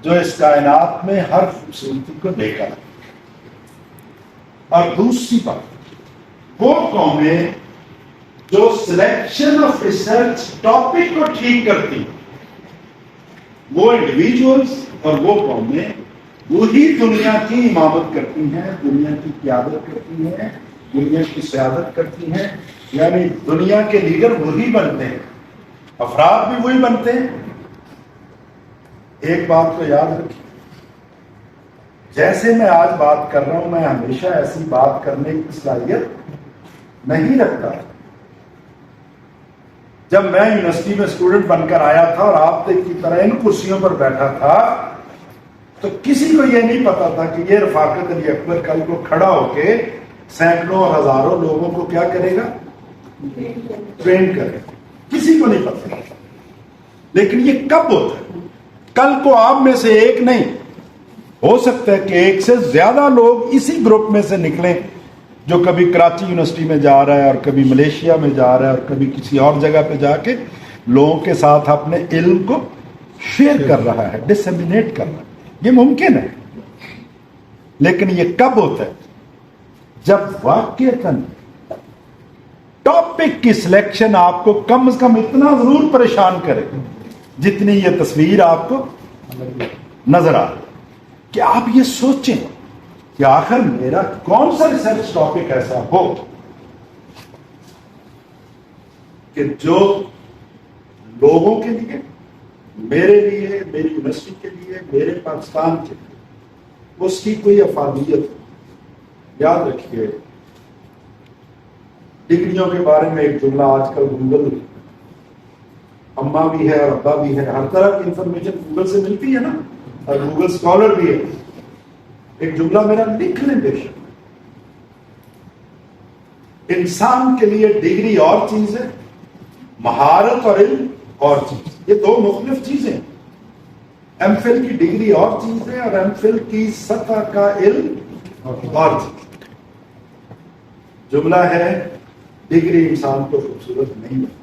جو اس کائنات میں ہر خوبصورتی کو لے کر آئے. اور دوسری بات، وہ قومیں جو سلیکشن آف ریسرچ ٹاپک کو ٹھیک کرتی، وہ انڈیویجولز اور وہ قومیں وہی دنیا کی امامت کرتی ہیں، دنیا کی قیادت کرتی ہیں، دنیا کی سیادت کرتی ہیں. یعنی دنیا کے لیڈر وہی بنتے ہیں، افراد بھی وہی بنتے ہیں. ایک بات کو یاد رکھیے، جیسے میں آج بات کر رہا ہوں، میں ہمیشہ ایسی بات کرنے کی صلاحیت نہیں رکھتا. جب میں یونیورسٹی میں اسٹوڈنٹ بن کر آیا تھا اور آپ کی طرح ان کرسیوں پر بیٹھا تھا، تو کسی کو یہ نہیں پتا تھا کہ یہ رفاقت علی اکبر کل کو کھڑا ہو کے سینکڑوں اور ہزاروں لوگوں کو کیا کرے گا؟ ٹرین کرے گا. کسی کو نہیں پتا. لیکن یہ کب ہوتا ہے؟ کل کو آپ میں سے ایک نہیں، ہو سکتا ہے کہ ایک سے زیادہ لوگ اسی گروپ میں سے نکلیں جو کبھی کراچی یونیورسٹی میں جا رہا ہے اور کبھی ملیشیا میں جا رہا ہے اور کبھی کسی اور جگہ پہ جا کے لوگوں کے ساتھ اپنے علم کو شیئر کر رہا ہے، ڈسمینیٹ کر رہا ہے. یہ ممکن ہے. لیکن یہ کب ہوتا ہے؟ جب واقعتاً ٹاپک کی سلیکشن آپ کو کم از کم اتنا ضرور پریشان کرے جتنی یہ تصویر آپ کو نظر آ رہی، کہ آپ یہ سوچیں کہ آخر میرا کون سا ریسرچ ٹاپک ایسا ہو کہ جو لوگوں کے لیے، میرے لیے، میری یونیورسٹی کے لیے، میرے پاکستان کے لیے اس کی کوئی افادیت ہو. یاد رکھیے، ڈگریوں کے بارے میں ایک جملہ آج کل گوگل، اماں بھی ہے اور ابا بھی ہے، ہر طرح کی انفارمیشن گوگل سے ملتی ہے نا، اور گوگل اسکالر بھی ہے. ایک جملہ میرا لکھ لیں بے شک. انسان کے لیے ڈگری اور چیز ہے، مہارت اور علم اور چیز. یہ دو مختلف چیزیں. ایم فل کی ڈگری اور چیز ہے اور ایم فل کی سطح کا علم اور چیز. جملہ ہے، ڈگری انسان کو خوبصورت نہیں ہے،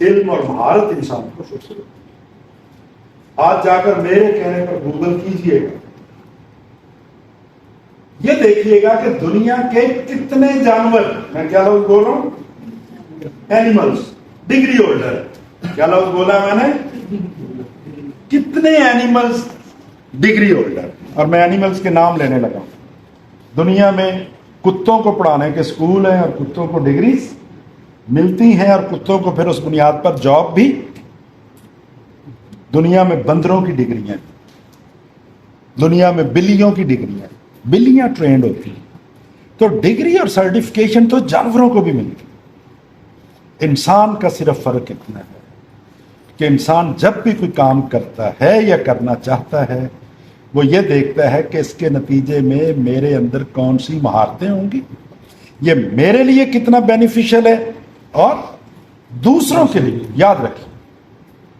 علم اور مہارت انسان کو خوبصورت. آج جا کر میرے کہنے پر گوگل کیجئے گا، یہ دیکھیے گا کہ دنیا کے کتنے جانور، میں کیا لفظ بول رہا ہوں؟ اینیملز. ڈگری ہولڈر، کیا لفظ بولا میں نے؟ کتنے اینیملز ڈگری ہولڈر. اور میں اینیملز کے نام لینے لگا ہوں. دنیا میں کتوں کو پڑھانے کے اسکول ہیں اور کتوں کو ڈگریز ملتی ہیں اور کتوں کو پھر اس بنیاد پر جاب بھی. دنیا میں بندروں کی ڈگریاں، دنیا میں بلیوں کی ڈگریاں، بلیاں ٹرینڈ ہوتی ہیں. تو ڈگری اور سرٹیفکیشن تو جانوروں کو بھی ملتی. انسان کا صرف فرق اتنا ہے کہ انسان جب بھی کوئی کام کرتا ہے یا کرنا چاہتا ہے، وہ یہ دیکھتا ہے کہ اس کے نتیجے میں میرے اندر کون سی مہارتیں ہوں گی، یہ میرے لیے کتنا بینیفیشل ہے اور دوسروں کے لیے. یاد رکھیں،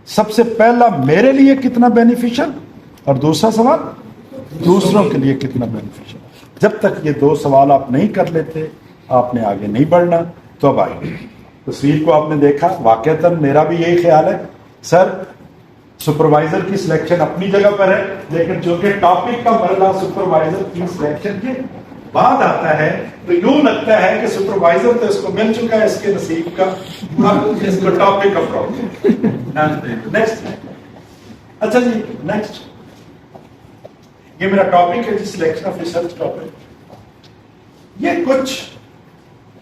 سب سے پہلا میرے لیے کتنا بینیفیشل اور دوسرا سوال دوسروں کے لیے کتنا بینیفیشل. جب تک یہ دو سوال آپ نہیں کر لیتے، آپ نے آگے نہیں بڑھنا. تو اب آئیے، تصویر کو آپ نے دیکھا. واقعتاً میرا بھی یہی خیال ہے سر، سپروائزر کی سلیکشن اپنی جگہ پر ہے، لیکن چونکہ ٹاپک کا مرحلہ سپروائزر کی سلیکشن کے بعد آتا ہے تو یوں لگتا ہے کہ سپروائزر تو اس کو مل چکا ہے، اس کے نصیب کا، اس کو ٹاپک کا پرابلم. نیکسٹ. اچھا جی، نیکسٹ. یہ میرا ٹاپک ہے جی، سلیکشن آف ریسرچ ٹاپک. یہ کچھ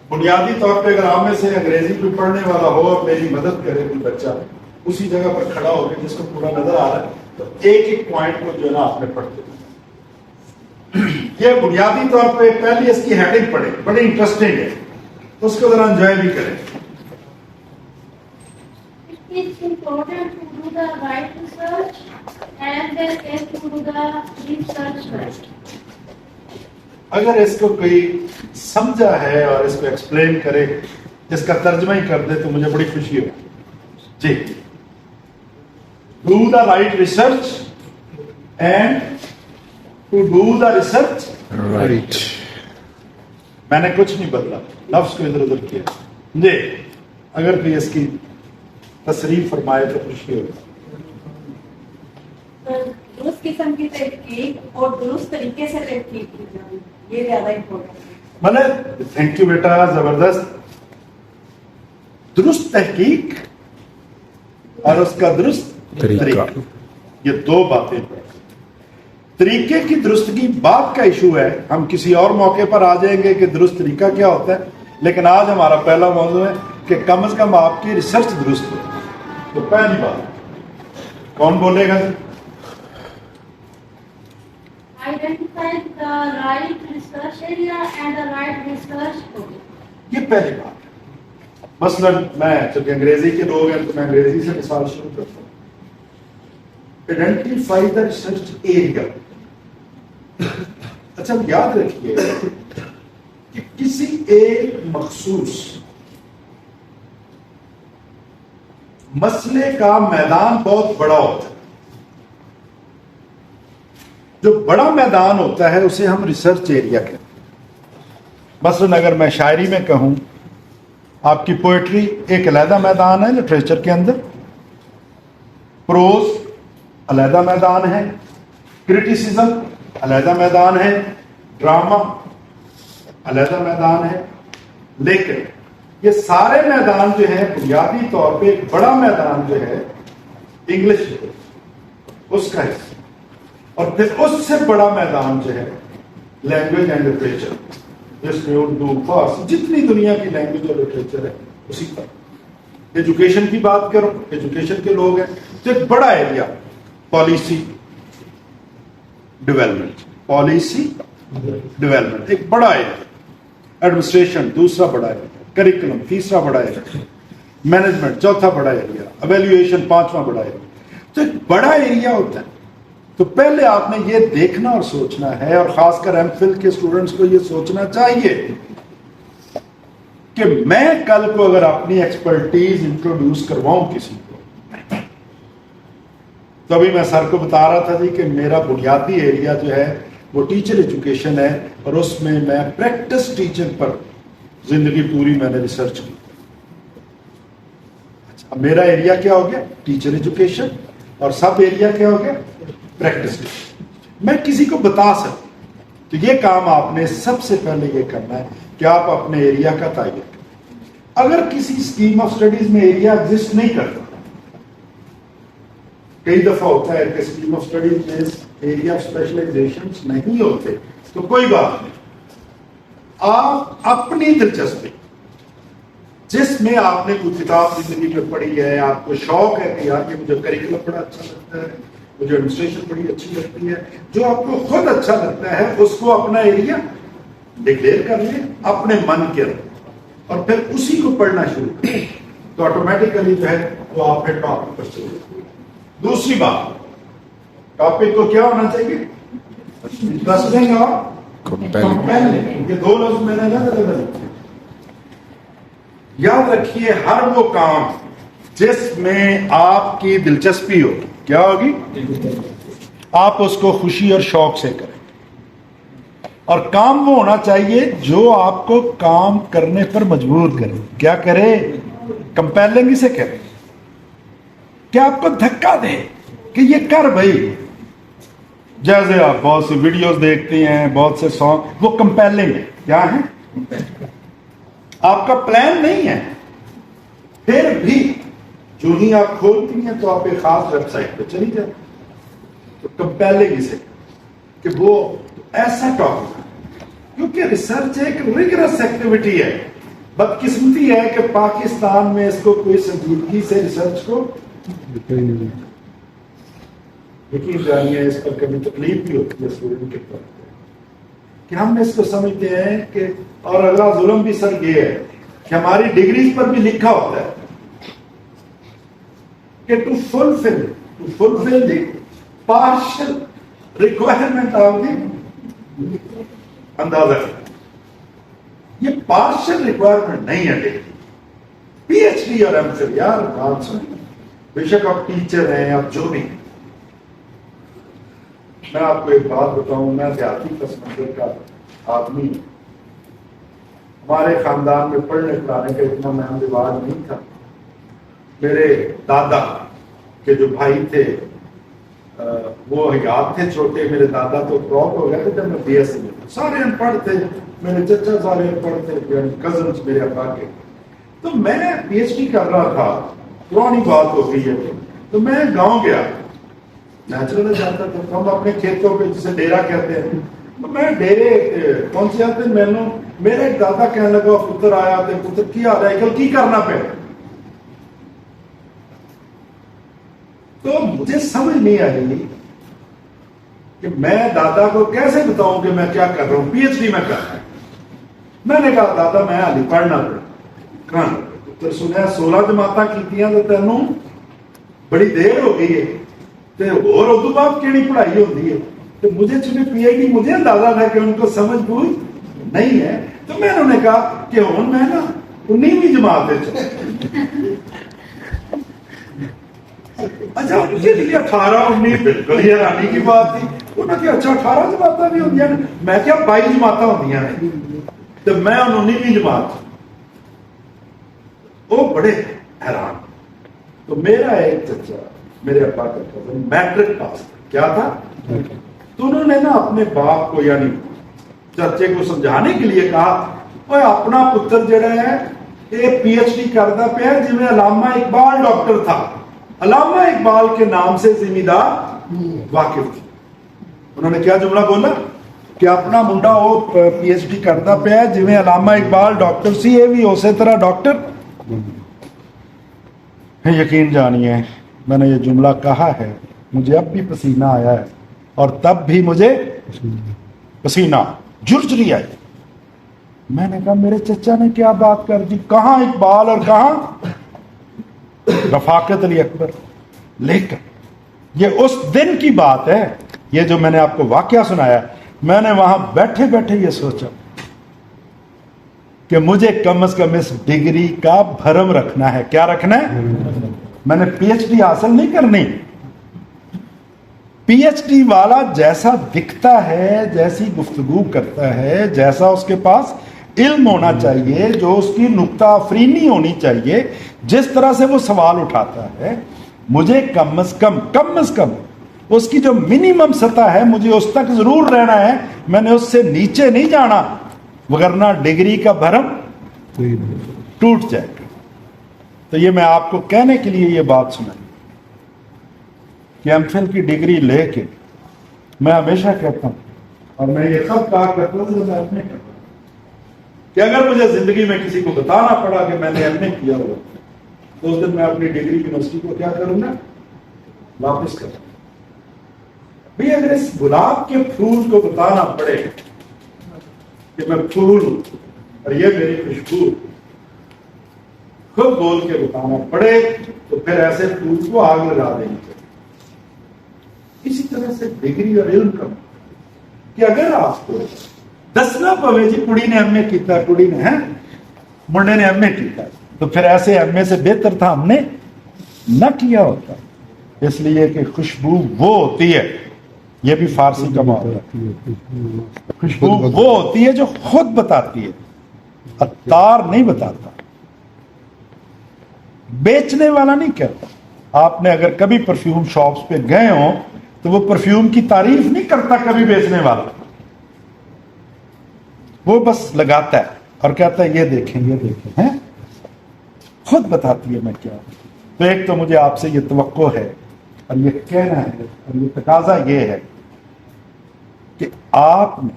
بنیادی طور پہ اگر آپ میں سے انگریزی کوئی پڑھنے والا ہو اور میری مدد کرے کوئی بچہ اسی جگہ پر کھڑا ہو کے جس کو پورا نظر آ رہا ہے، تو ایک ایک پوائنٹ کو جو ہے نا آپ نے پڑھتے. یہ بنیادی طور پہ پہلی اس کی ہیڈنگ پڑھے، بڑی انٹرسٹنگ ہے، اس کو ذرا انجوائے بھی کریں. It's important to do the right research and then to do the research right. اگر اس کو کوئی سمجھا ہے اور اس کو ایکسپلین کرے، اس کا ترجمہ ہی کر دے تو مجھے بڑی خوشی ہو. جی، do the right research and to do the research right. میں نے کچھ نہیں بدلا، لفظ کو ادھر ادھر کیا. جی، اگر کوئی اس کی تصریف فرمائے تو خوشی ہوگی. قسم کی تحقیق اور درست طریقے سے تحقیق کی جائے، یہ زیادہ امپورٹنٹ ہے. مطلب تھینک یو بیٹا، زبردست. درست تحقیق اور اس کا درست طریقہ، یہ دو باتیں. طریقے کی درستگی بعد کا ایشو ہے، ہم کسی اور موقع پر آ جائیں گے کہ درست طریقہ کیا ہوتا ہے، لیکن آج ہمارا پہلا موضوع ہے کہ کم از کم آپ کی ریسرچ درست ہو. تو پہلی بات کون بولے گا؟ Identify the right research area and the right research topic. یہ پہلی بات ہے. مثلاً میں چونکہ انگریزی کے لوگ ہیں تو میں انگریزی سے مثال شروع کرتا ہوں. Identify the research area. اچھا یاد رکھیے کہ کسی ایک مخصوص مسئلے کا میدان بہت بڑا ہوتا ہے. جو بڑا میدان ہوتا ہے اسے ہم ریسرچ ایریا کہتے ہیں. مثلاً اگر میں شاعری میں کہوں، آپ کی پوئٹری ایک علیحدہ میدان ہے لٹریچر کے اندر، پروز علیحدہ میدان ہے، کرٹیسزم علیحدہ میدان ہے، ڈرامہ علیحدہ میدان ہے. لیکن یہ سارے میدان جو ہیں بنیادی طور پہ ایک بڑا میدان جو ہے انگلش اس کا حصہ، اور پھر اس سے بڑا میدان جو ہے لینگویج اینڈ لٹریچر، جس میں اردو، فارسی، جتنی دنیا کی لینگویج اور لٹریچر ہے اسی پر. ایجوکیشن کی بات کرو، ایجوکیشن کے لوگ ہیں تو ایک بڑا area policy development, policy development ایک بڑا ایریا، ایڈمنسٹریشن دوسرا بڑا ایریا، کریکولم تیسرا بڑا ایریا، مینجمنٹ چوتھا بڑا ایریا، ایویلویشن پانچواں بڑا ایریا. تو ایک بڑا ایریا ہوتا ہے. تو پہلے آپ نے یہ دیکھنا اور سوچنا ہے، اور خاص کر ایم فل کے اسٹوڈنٹس کو یہ سوچنا چاہیے کہ میں کل کو اگر اپنی ایکسپرٹیز انٹروڈیوس کرواؤں کسی کو، تو ابھی میں سر کو بتا رہا تھا جی کہ میرا بنیادی ایریا جو ہے وہ ٹیچر ایجوکیشن ہے، اور اس میں پریکٹس ٹیچر پر زندگی پوری میں نے ریسرچ کی. اچھا میرا ایریا کیا ہو گیا؟ ٹیچر ایجوکیشن، اور سب ایریا کیا ہو گیا؟ Practice teacher. میں کسی کو بتا سکتا. تو یہ کام آپ نے سب سے پہلے یہ کرنا ہے کہ آپ اپنے ایریا کا تعین کریں. اگر کسی اسکیم آف اسٹڈیز میں ایریا ایگزسٹ نہیں کرتا، کئی دفعہ ہوتا ہے کہ اسکیم آف اسٹڈیز میں ایریا آف اسپیشلائزیشن نہیں ہوتے، تو کوئی بات نہیں. آپ اپنی دلچسپی، جس میں آپ نے کوئی کتاب زندگی میں پڑھی ہے، آپ کو شوق ہے کہ یار یہ مجھے کریکولم بڑا اچھا لگتا ہے، مجھے ایڈمنسٹریشن بڑی اچھی لگتی ہے، جو آپ کو خود اچھا لگتا ہے اس کو اپنا ایریا ڈکلیئر کر لیں اپنے من کے اندر، اور پھر اسی کو پڑھنا شروع کریں. تو آٹومیٹیکلی جو ہے وہ آپ کے ٹاپک پر چلے. دوسری بات، ٹاپک کو کیا ہونا چاہیے؟ انٹرسٹنگ اور کمپیلنگ. یہ دو لفظ میں نے نہ یاد رکھیے. ہر وہ کام جس میں آپ کی دلچسپی ہو، کیا ہوگی؟ آپ اس کو خوشی اور شوق سے کریں. اور کام وہ ہونا چاہیے جو آپ کو کام کرنے پر مجبور کرے. کیا کرے؟ کمپیلنگ اسے کرے، کیا آپ کو دھکا دے کہ یہ کر بھائی. جیسے آپ بہت سی ویڈیوز دیکھتے ہیں، بہت سے سانگ، وہ کمپیلنگ ہے. کیا ہے؟ آپ کا پلان نہیں ہے، پھر بھی جو ہی آپ کھولتی ہیں تو آپ ایک خاص ویب سائٹ پہ چلی جائیں. تو کمپیلنگ اسے کہ وہ ایسا ٹاپک ہے، کیونکہ ریسرچ ایک ریگرس ایکٹیویٹی ہے. بدقسمتی ہے کہ پاکستان میں اس کو کوئی سنجیدگی سے ریسرچ کو یقین جانیے اس پر کبھی تکلیف بھی ہوتی ہے اسٹوڈنٹ کے طور پہ کہ ہم اس کو سمجھتے ہیں کہ، اور اگلا ظلم بھی سر یہ ہے کہ ہماری ڈگریز پر بھی لکھا ہوتا ہے کہ to fulfil the partial requirement of the. اندازہ یہ پارشل ریکوائرمنٹ نہیں ہے ڈگری. پی ایچ ڈی اور ایم فل، یار بات سنیں، بے شک آپ ٹیچر ہیں، آپ جو بھی. میں آپ کو ایک بات بتاؤں، میں دیہاتی پس منظر کا آدمی ہوں. ہمارے خاندان میں پڑھنے پڑھانے کا اتنا مہم رواج نہیں تھا. میرے دادا کے جو بھائی تھے وہ حیات تھے چھوٹے، میرے دادا تو فروغ ہو گئے تھے جب میں بی ایس سی میں تھا، سارے ان پڑھ تھے، میرے چچا سارے ان پڑھ تھے، یعنی کزنس میرے ابا کے. تو میں پی ایچ ڈی کر رہا تھا، پرانی بات ہو گئی ہے، تو میں گاؤں گیا، نیچرل جاتا تھا ہم اپنے کھیتوں پہ جسے ڈیرا کہتے ہیں. تو میں ڈیرے کون سے آتے مینو، میرے ایک دادا کہنے لگا پتر آیا تے پتر کی آ رہا ہے کل کی کرنا پہ. تو مجھے سمجھ نہیں آئی کہ میں دادا کو کیسے بتاؤں کہ میں کیا کر رہا ہوں، پی ایچ ڈی میں کر رہا ہوں. میں نے کہا دادا میں حالی پڑھنا پڑا کہاں پتر سنیا 16 جماعتاں کیتیاں تو تینوں بڑی دیر ہو گئی ہے تے اور ادو بعد کیڑی پڑھائی ہوتی ہے. تو مجھے چونکہ پی ایچ ڈی مجھے اندازہ تھا کہ ان کو سمجھ بوجھ نہیں ہے، تو میں انہوں نے کہا کہ ہوں میں نا 19ویں جماعت اچھا مجھے لیے 18 19 بالکل ہی حیرانی کی بات تھی. انہوں نے کہا اچھا 18 جماعتیں بھی ہوتی ہیں، میں کیا 22 جماعتیں ہوتی ہیں. تو میں 19ویں جماعت، وہ بڑے حیران. تو میرا ایک چچا میرے ابا کا کزن میٹرک پاس کیا تھا، تو انہوں نے نا اپنے باپ کو یعنی چچے کو سمجھانے کے لیے کہا وہ اپنا پتر جڑا ہے یہ پی ایچ ڈی کرتا پیا جی میں علامہ اقبال ڈاکٹر تھا، علامہ اقبال کے نام سے ذمہ دار واقف تھی. انہوں نے کیا جملہ بولا کہ اپنا منڈا وہ پی ایچ ڈی کرتا پیا جی میں علامہ اقبال ڈاکٹر سی یہ بھی اسی طرح ڈاکٹر. یقین جانیے میں نے یہ جملہ کہا ہے مجھے اب بھی پسینہ آیا ہے، اور تب بھی مجھے پسینہ جرجری آئی. میں نے کہا میرے چچا نے کیا بات کر دی، کہاں اقبال اور کہاں رفاقت علی اکبر. لیکن یہ اس دن کی بات ہے، یہ جو میں نے آپ کو واقعہ سنایا، میں نے وہاں بیٹھے بیٹھے یہ سوچا کہ مجھے کم از کم اس ڈگری کا بھرم رکھنا ہے. کیا رکھنا ہے؟ میں نے پی ایچ ڈی حاصل نہیں کرنی. پی ایچ ڈی والا جیسا دکھتا ہے، جیسی گفتگو کرتا ہے، جیسا اس کے پاس علم ہونا چاہیے، جو اس کی نکتہ آفرینی ہونی چاہیے، جس طرح سے وہ سوال اٹھاتا ہے، مجھے کم از کم اس کی جو منیمم سطح ہے مجھے اس تک ضرور رہنا ہے. میں نے اس سے نیچے نہیں جانا، وگرنہ ڈگری کا بھرم ٹوٹ جائے گا. تو یہ میں آپ کو کہنے کے لیے یہ بات سنائی کہ ایم فل کی ڈگری لے کے میں ہمیشہ کہتا ہوں، اور میں یہ سب کہا کرتا ہوں جو میں اپنے کرتا ہوں، کہ اگر مجھے زندگی میں کسی کو بتانا پڑا کہ میں نے ایم اے کیا ہوا تو اس دن میں اپنی ڈگری یونیورسٹی کو کیا کروں گا، واپس کروں. بھئی اگر اس گلاب کے پھول کو بتانا پڑے کہ میں پھول ہوں اور یہ میری خوشبو، خود بول کے بتانا پڑے تو پھر ایسے پھول کو آگ لگا دیں گے. اسی طرح سے ڈگری اور علم کا کہ اگر آپ کو دسنا پوے جی کڑی نے ایم اے کیتا، کڑی نے ہے منڈے نے ایم اے کیتا، تو پھر ایسے ایم اے سے بہتر تھا ہم نے نہ کیا ہوتا. اس لیے کہ خوشبو وہ ہوتی ہے، یہ بھی فارسی کا معاملہ ہے، خوشبو وہ ہوتی ہے جو خود بتاتی ہے، عطار نہیں بتاتا، بیچنے والا نہیں کہتا. آپ نے اگر کبھی پرفیوم شاپس پہ گئے ہوں تو وہ پرفیوم کی تعریف نہیں کرتا کبھی بیچنے والا، وہ بس لگاتا ہے اور کہتا ہے یہ دیکھیں یہ دیکھیں، ہیں خود بتاتی ہے میں کیا. تو ایک تو مجھے آپ سے یہ توقع ہے اور یہ کہنا ہے اور یہ تقاضا یہ ہے کہ آپ نے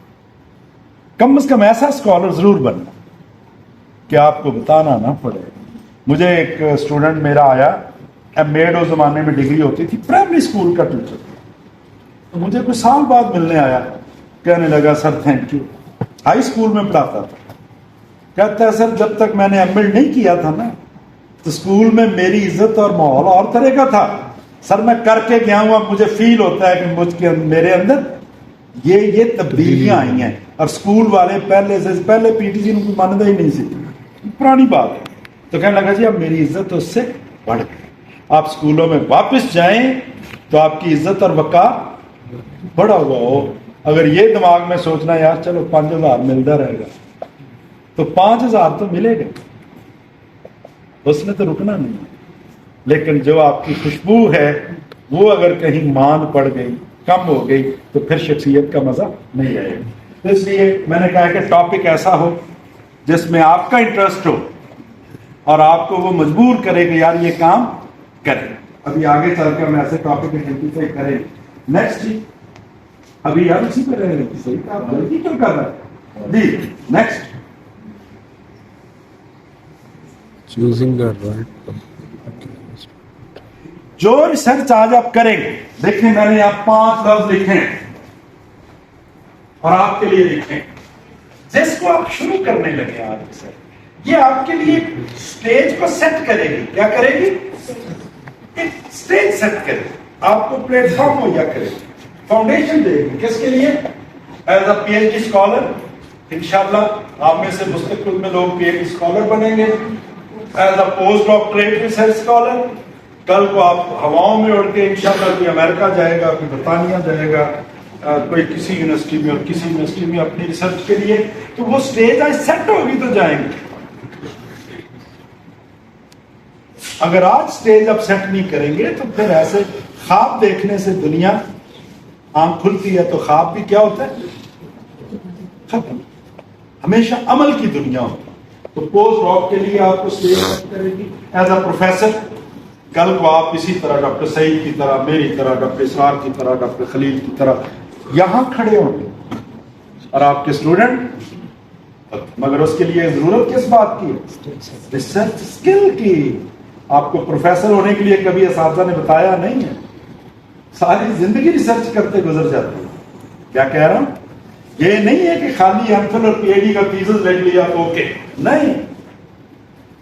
کم از کم ایسا اسکالر ضرور بننا کہ آپ کو بتانا نہ پڑے. مجھے ایک اسٹوڈنٹ میرا آیا، ایم ایڈ اس زمانے میں ڈگری ہوتی تھی، پرائمری اسکول کا ٹیچر، تو مجھے کچھ سال بعد ملنے آیا، کہنے لگا sir thank you. High school میں پڑھاتا تھا، کہتا ہے سر جب تک میں نے ایم ایڈ نہیں کیا تھا نا تو اسکول میں میری عزت اور ماحول اور طرح کا تھا. سر میں کر کے گیا ہوں، اب مجھے فیل ہوتا ہے کہ مجھ کے میرے اندر یہ تبدیلیاں آئی ہیں. اور اسکول والے پہلے پی ٹی سی کو مانتا ہی نہیں سی، پرانی بات ہے. تو کہنے لگا جی اب میری عزت اس سے بڑھ گئی، آپ اسکولوں میں واپس جائیں تو آپ کی عزت اور وقار بڑا ہوا ہو. اگر یہ دماغ میں سوچنا یار چلو 5000 ملتا رہے گا تو 5000 تو ملے گا، اس نے تو رکنا نہیں. لیکن جو آپ کی خوشبو ہے وہ اگر کہیں ماند پڑ گئی، کم ہو گئی، تو پھر شخصیت کا مزہ نہیں آئے گا۔ اس لیے میں نے کہا کہ ٹاپک ایسا ہو جس میں آپ کا انٹرسٹ ہو اور آپ کو وہ مجبور کرے کہ یار یہ کام کریں۔ ابھی آگے چل کر میں ایسے ٹاپک آئیڈینٹیفائی کریں۔ نیکسٹ جی، ابھی یار اسی پہ رہے گی، صحیح آپ غلطی کیوں کر رہے ہیں جی؟ نیکسٹ، choosing the right جو ریسرچ آج آپ کریں گے، دیکھیں میں نے یہاں 5 لفظ لکھے ہیں اور آپ کے لیے لکھے ہیں، جس کو آپ شروع کرنے لگے آج ریسرچ، یہ آپ کے لیے سٹیج کو سیٹ کرے گی۔ کیا کرے گی؟ ایک سٹیج سیٹ کرے گی، آپ کو پلیٹ فارم مہیا کرے گی، فاؤنڈیشن دے گی۔ کس کے لیے؟ As a P H D scholar, انشاءاللہ آپ میں سے مستقبل میں لوگ پی ایچ ڈی اسکالر بنیں گے، as a post doctorate research scholar. کل کو آپ ہواؤں میں اڑ کے انشاءاللہ کوئی امریکہ جائے گا، کوئی برطانیہ جائے گا، کوئی کسی یونیورسٹی میں اور کسی یونیورسٹی میں اپنی ریسرچ کے لیے، تو وہ سٹیج آج سیٹ ہوگی تو جائیں گے۔ اگر آج سٹیج آپ سیٹ نہیں کریں گے تو پھر ایسے خواب دیکھنے سے دنیا آنکھ کھلتی ہے، تو خواب بھی کیا ہوتا ہے؟ ختم۔ ہمیشہ عمل کی دنیا ہوتی ہے۔ تو پوسٹ ڈاک کے لیے آپ کو سٹیج سیٹ کرے گی ایز اے پروفیسر۔ کل کو آپ اسی طرح ڈاکٹر سعید کی طرح، میری طرح، ڈاکٹر اسرار کی طرح، ڈاکٹر خلیل کی طرح یہاں کھڑے ہوں گے اور آپ کے اسٹوڈنٹ، مگر اس کے لیے ضرورت کس بات کی ہے؟ ریسرچ اسکل کی۔ آپ کو پروفیسر ہونے کے لیے کبھی اساتذہ نے بتایا نہیں ہے، ساری زندگی ریسرچ کرتے گزر جاتے ہیں۔ کیا کہہ رہا ہوں؟ یہ نہیں ہے کہ خالی ایم فل اور پی ایچ ڈی کا تھیسس لکھ لیا تو اوکے، نہیں۔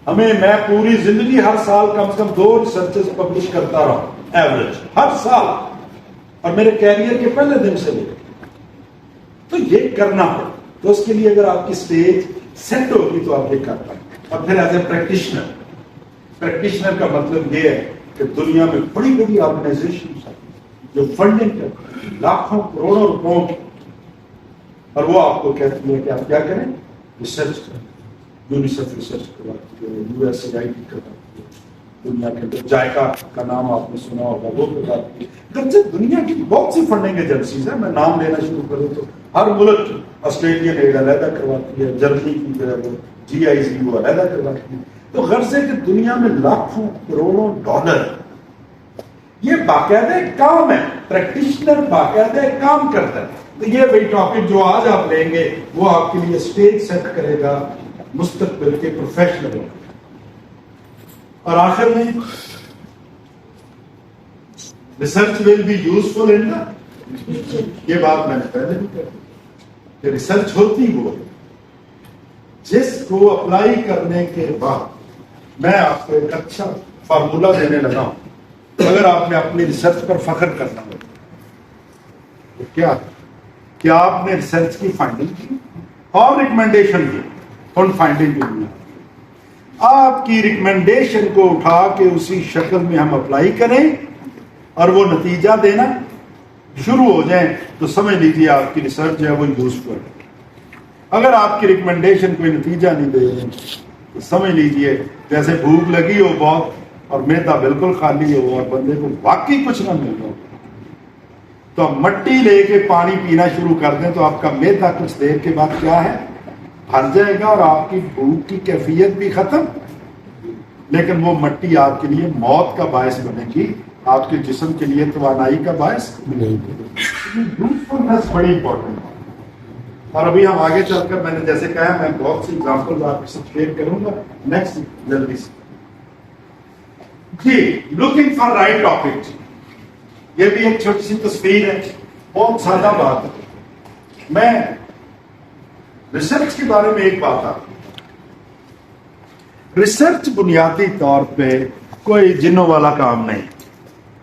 میں پوری زندگی ہر سال کم سے کم 2 ریسرچز پبلش کرتا رہا ہوں، ایوریج ہر سال، اور میرے کیریئر کے پہلے دن سے لے کے۔ تو یہ کرنا ہے، تو اس کے لیے اگر آپ کی سٹیج سیٹ ہوگی تو آپ یہ کر پائیں۔ اور پھر ایز اے پریکٹیشنر کا مطلب یہ ہے کہ دنیا میں بڑی بڑی آرگنائزیشن جو فنڈنگ کرتی ہیں لاکھوں کروڑوں روپوں کی، اور وہ آپ کو کہتی ہے کہ آپ کیا کریں؟ ریسرچ کریں۔ یونیسیف ریسرچ کرواتی ہے، U S A I T کرواتی ہے، دنیا کے اندر جائکا کا نام آپ نے سنا ہوگا، وہ کرواتی ہے۔ اگرچہ دنیا کی بہت سی فنڈنگ ایجنسیز ہیں، میں نام لینا شروع کروں تو ہر ملک آسٹریلین ایڈ علیحدہ کرواتی ہے، جرمنی کی جو ہے وہ جی آئی زی وہ علیحدہ کرواتی ہے۔ تو غرض ہے کہ دنیا میں لاکھوں کروڑوں ڈالر، یہ باقاعدہ کام ہے، پریکٹیشنر باقاعدہ کام کرتا ہے۔ تو یہ وہی ٹاپک جو آج آپ لیں گے وہ آپ کے لیے سٹیج سیٹ کرے گا مستقبل کے پروفیشنل۔ اور آخر میں research will be useful in the, یہ بات میں نے پہلے بھی کہی کہ ریسرچ ہوتی وہ جس کو اپلائی کرنے کے بعد، میں آپ کو ایک اچھا فارمولا دینے لگا ہوں، اگر آپ نے اپنی ریسرچ پر فخر کرنا ہو تو کیا آپ نے ریسرچ کی فائنڈنگ کی اور ریکمنڈیشن کی، ان فائنڈنگ کی بنا آپ کی ریکمنڈیشن کو اٹھا کے اسی شکل میں ہم اپلائی کریں اور وہ نتیجہ دینا شروع ہو جائیں، تو سمجھ لیجیے آپ کی ریسرچ جو ہے وہ یوزفل ہے۔ اگر آپ کی ریکمنڈیشن کوئی نتیجہ نہیں دے رہے تو سمجھ لیجیے جیسے بھوک لگی ہو بہت اور معدہ بالکل خالی ہو اور بندے کو واقعی کچھ نہ مل رہا ہو، تو آپ مٹی لے کے پانی پینا شروع کر دیں تو آپ کا معدہ کچھ دیر کے بعد کیا ہے؟ بھر جائے گا، اور آپ کی بھوک کی کیفیت بھی ختم، لیکن وہ مٹی آپ کے لیے موت کا باعث بنے گی، آپ کے جسم کے لیے توانائی کا باعث نہیں۔ یوزفلنس بڑی امپورٹنٹ ہے۔ اور ابھی ہم آگے چل کر، میں نے جیسے کہا میں بہت سی ایگزامپل آپ کے ساتھ شیئر کروں گا نیکسٹ جلدی سے۔ جی، لوکنگ فار رائٹ ٹاپک، یہ بھی ایک چھوٹی سی تصویر ہے، بہت سادہ بات ہے۔ میں ریسرچ کے بارے میں ایک بات آپ، ریسرچ بنیادی طور پہ کوئی جنوں والا کام نہیں،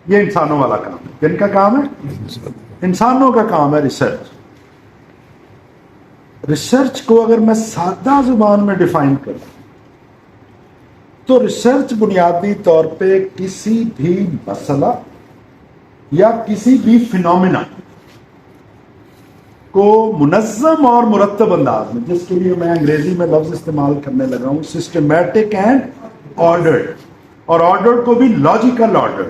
یہ انسانوں والا کام ہے۔ جن کا کام ہے؟ انسانوں کا کام ہے ریسرچ۔ ریسرچ کو اگر میں سادہ زبان میں ڈیفائن کروں تو ریسرچ بنیادی طور پہ کسی بھی مسئلہ یا کسی بھی فینومینا کو منظم اور مرتب انداز میں، جس کے لیے میں انگریزی میں لفظ استعمال کرنے لگا ہوں سسٹمیٹک اینڈ آرڈرڈ، اور آرڈر کو بھی لاجیکل آرڈر،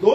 2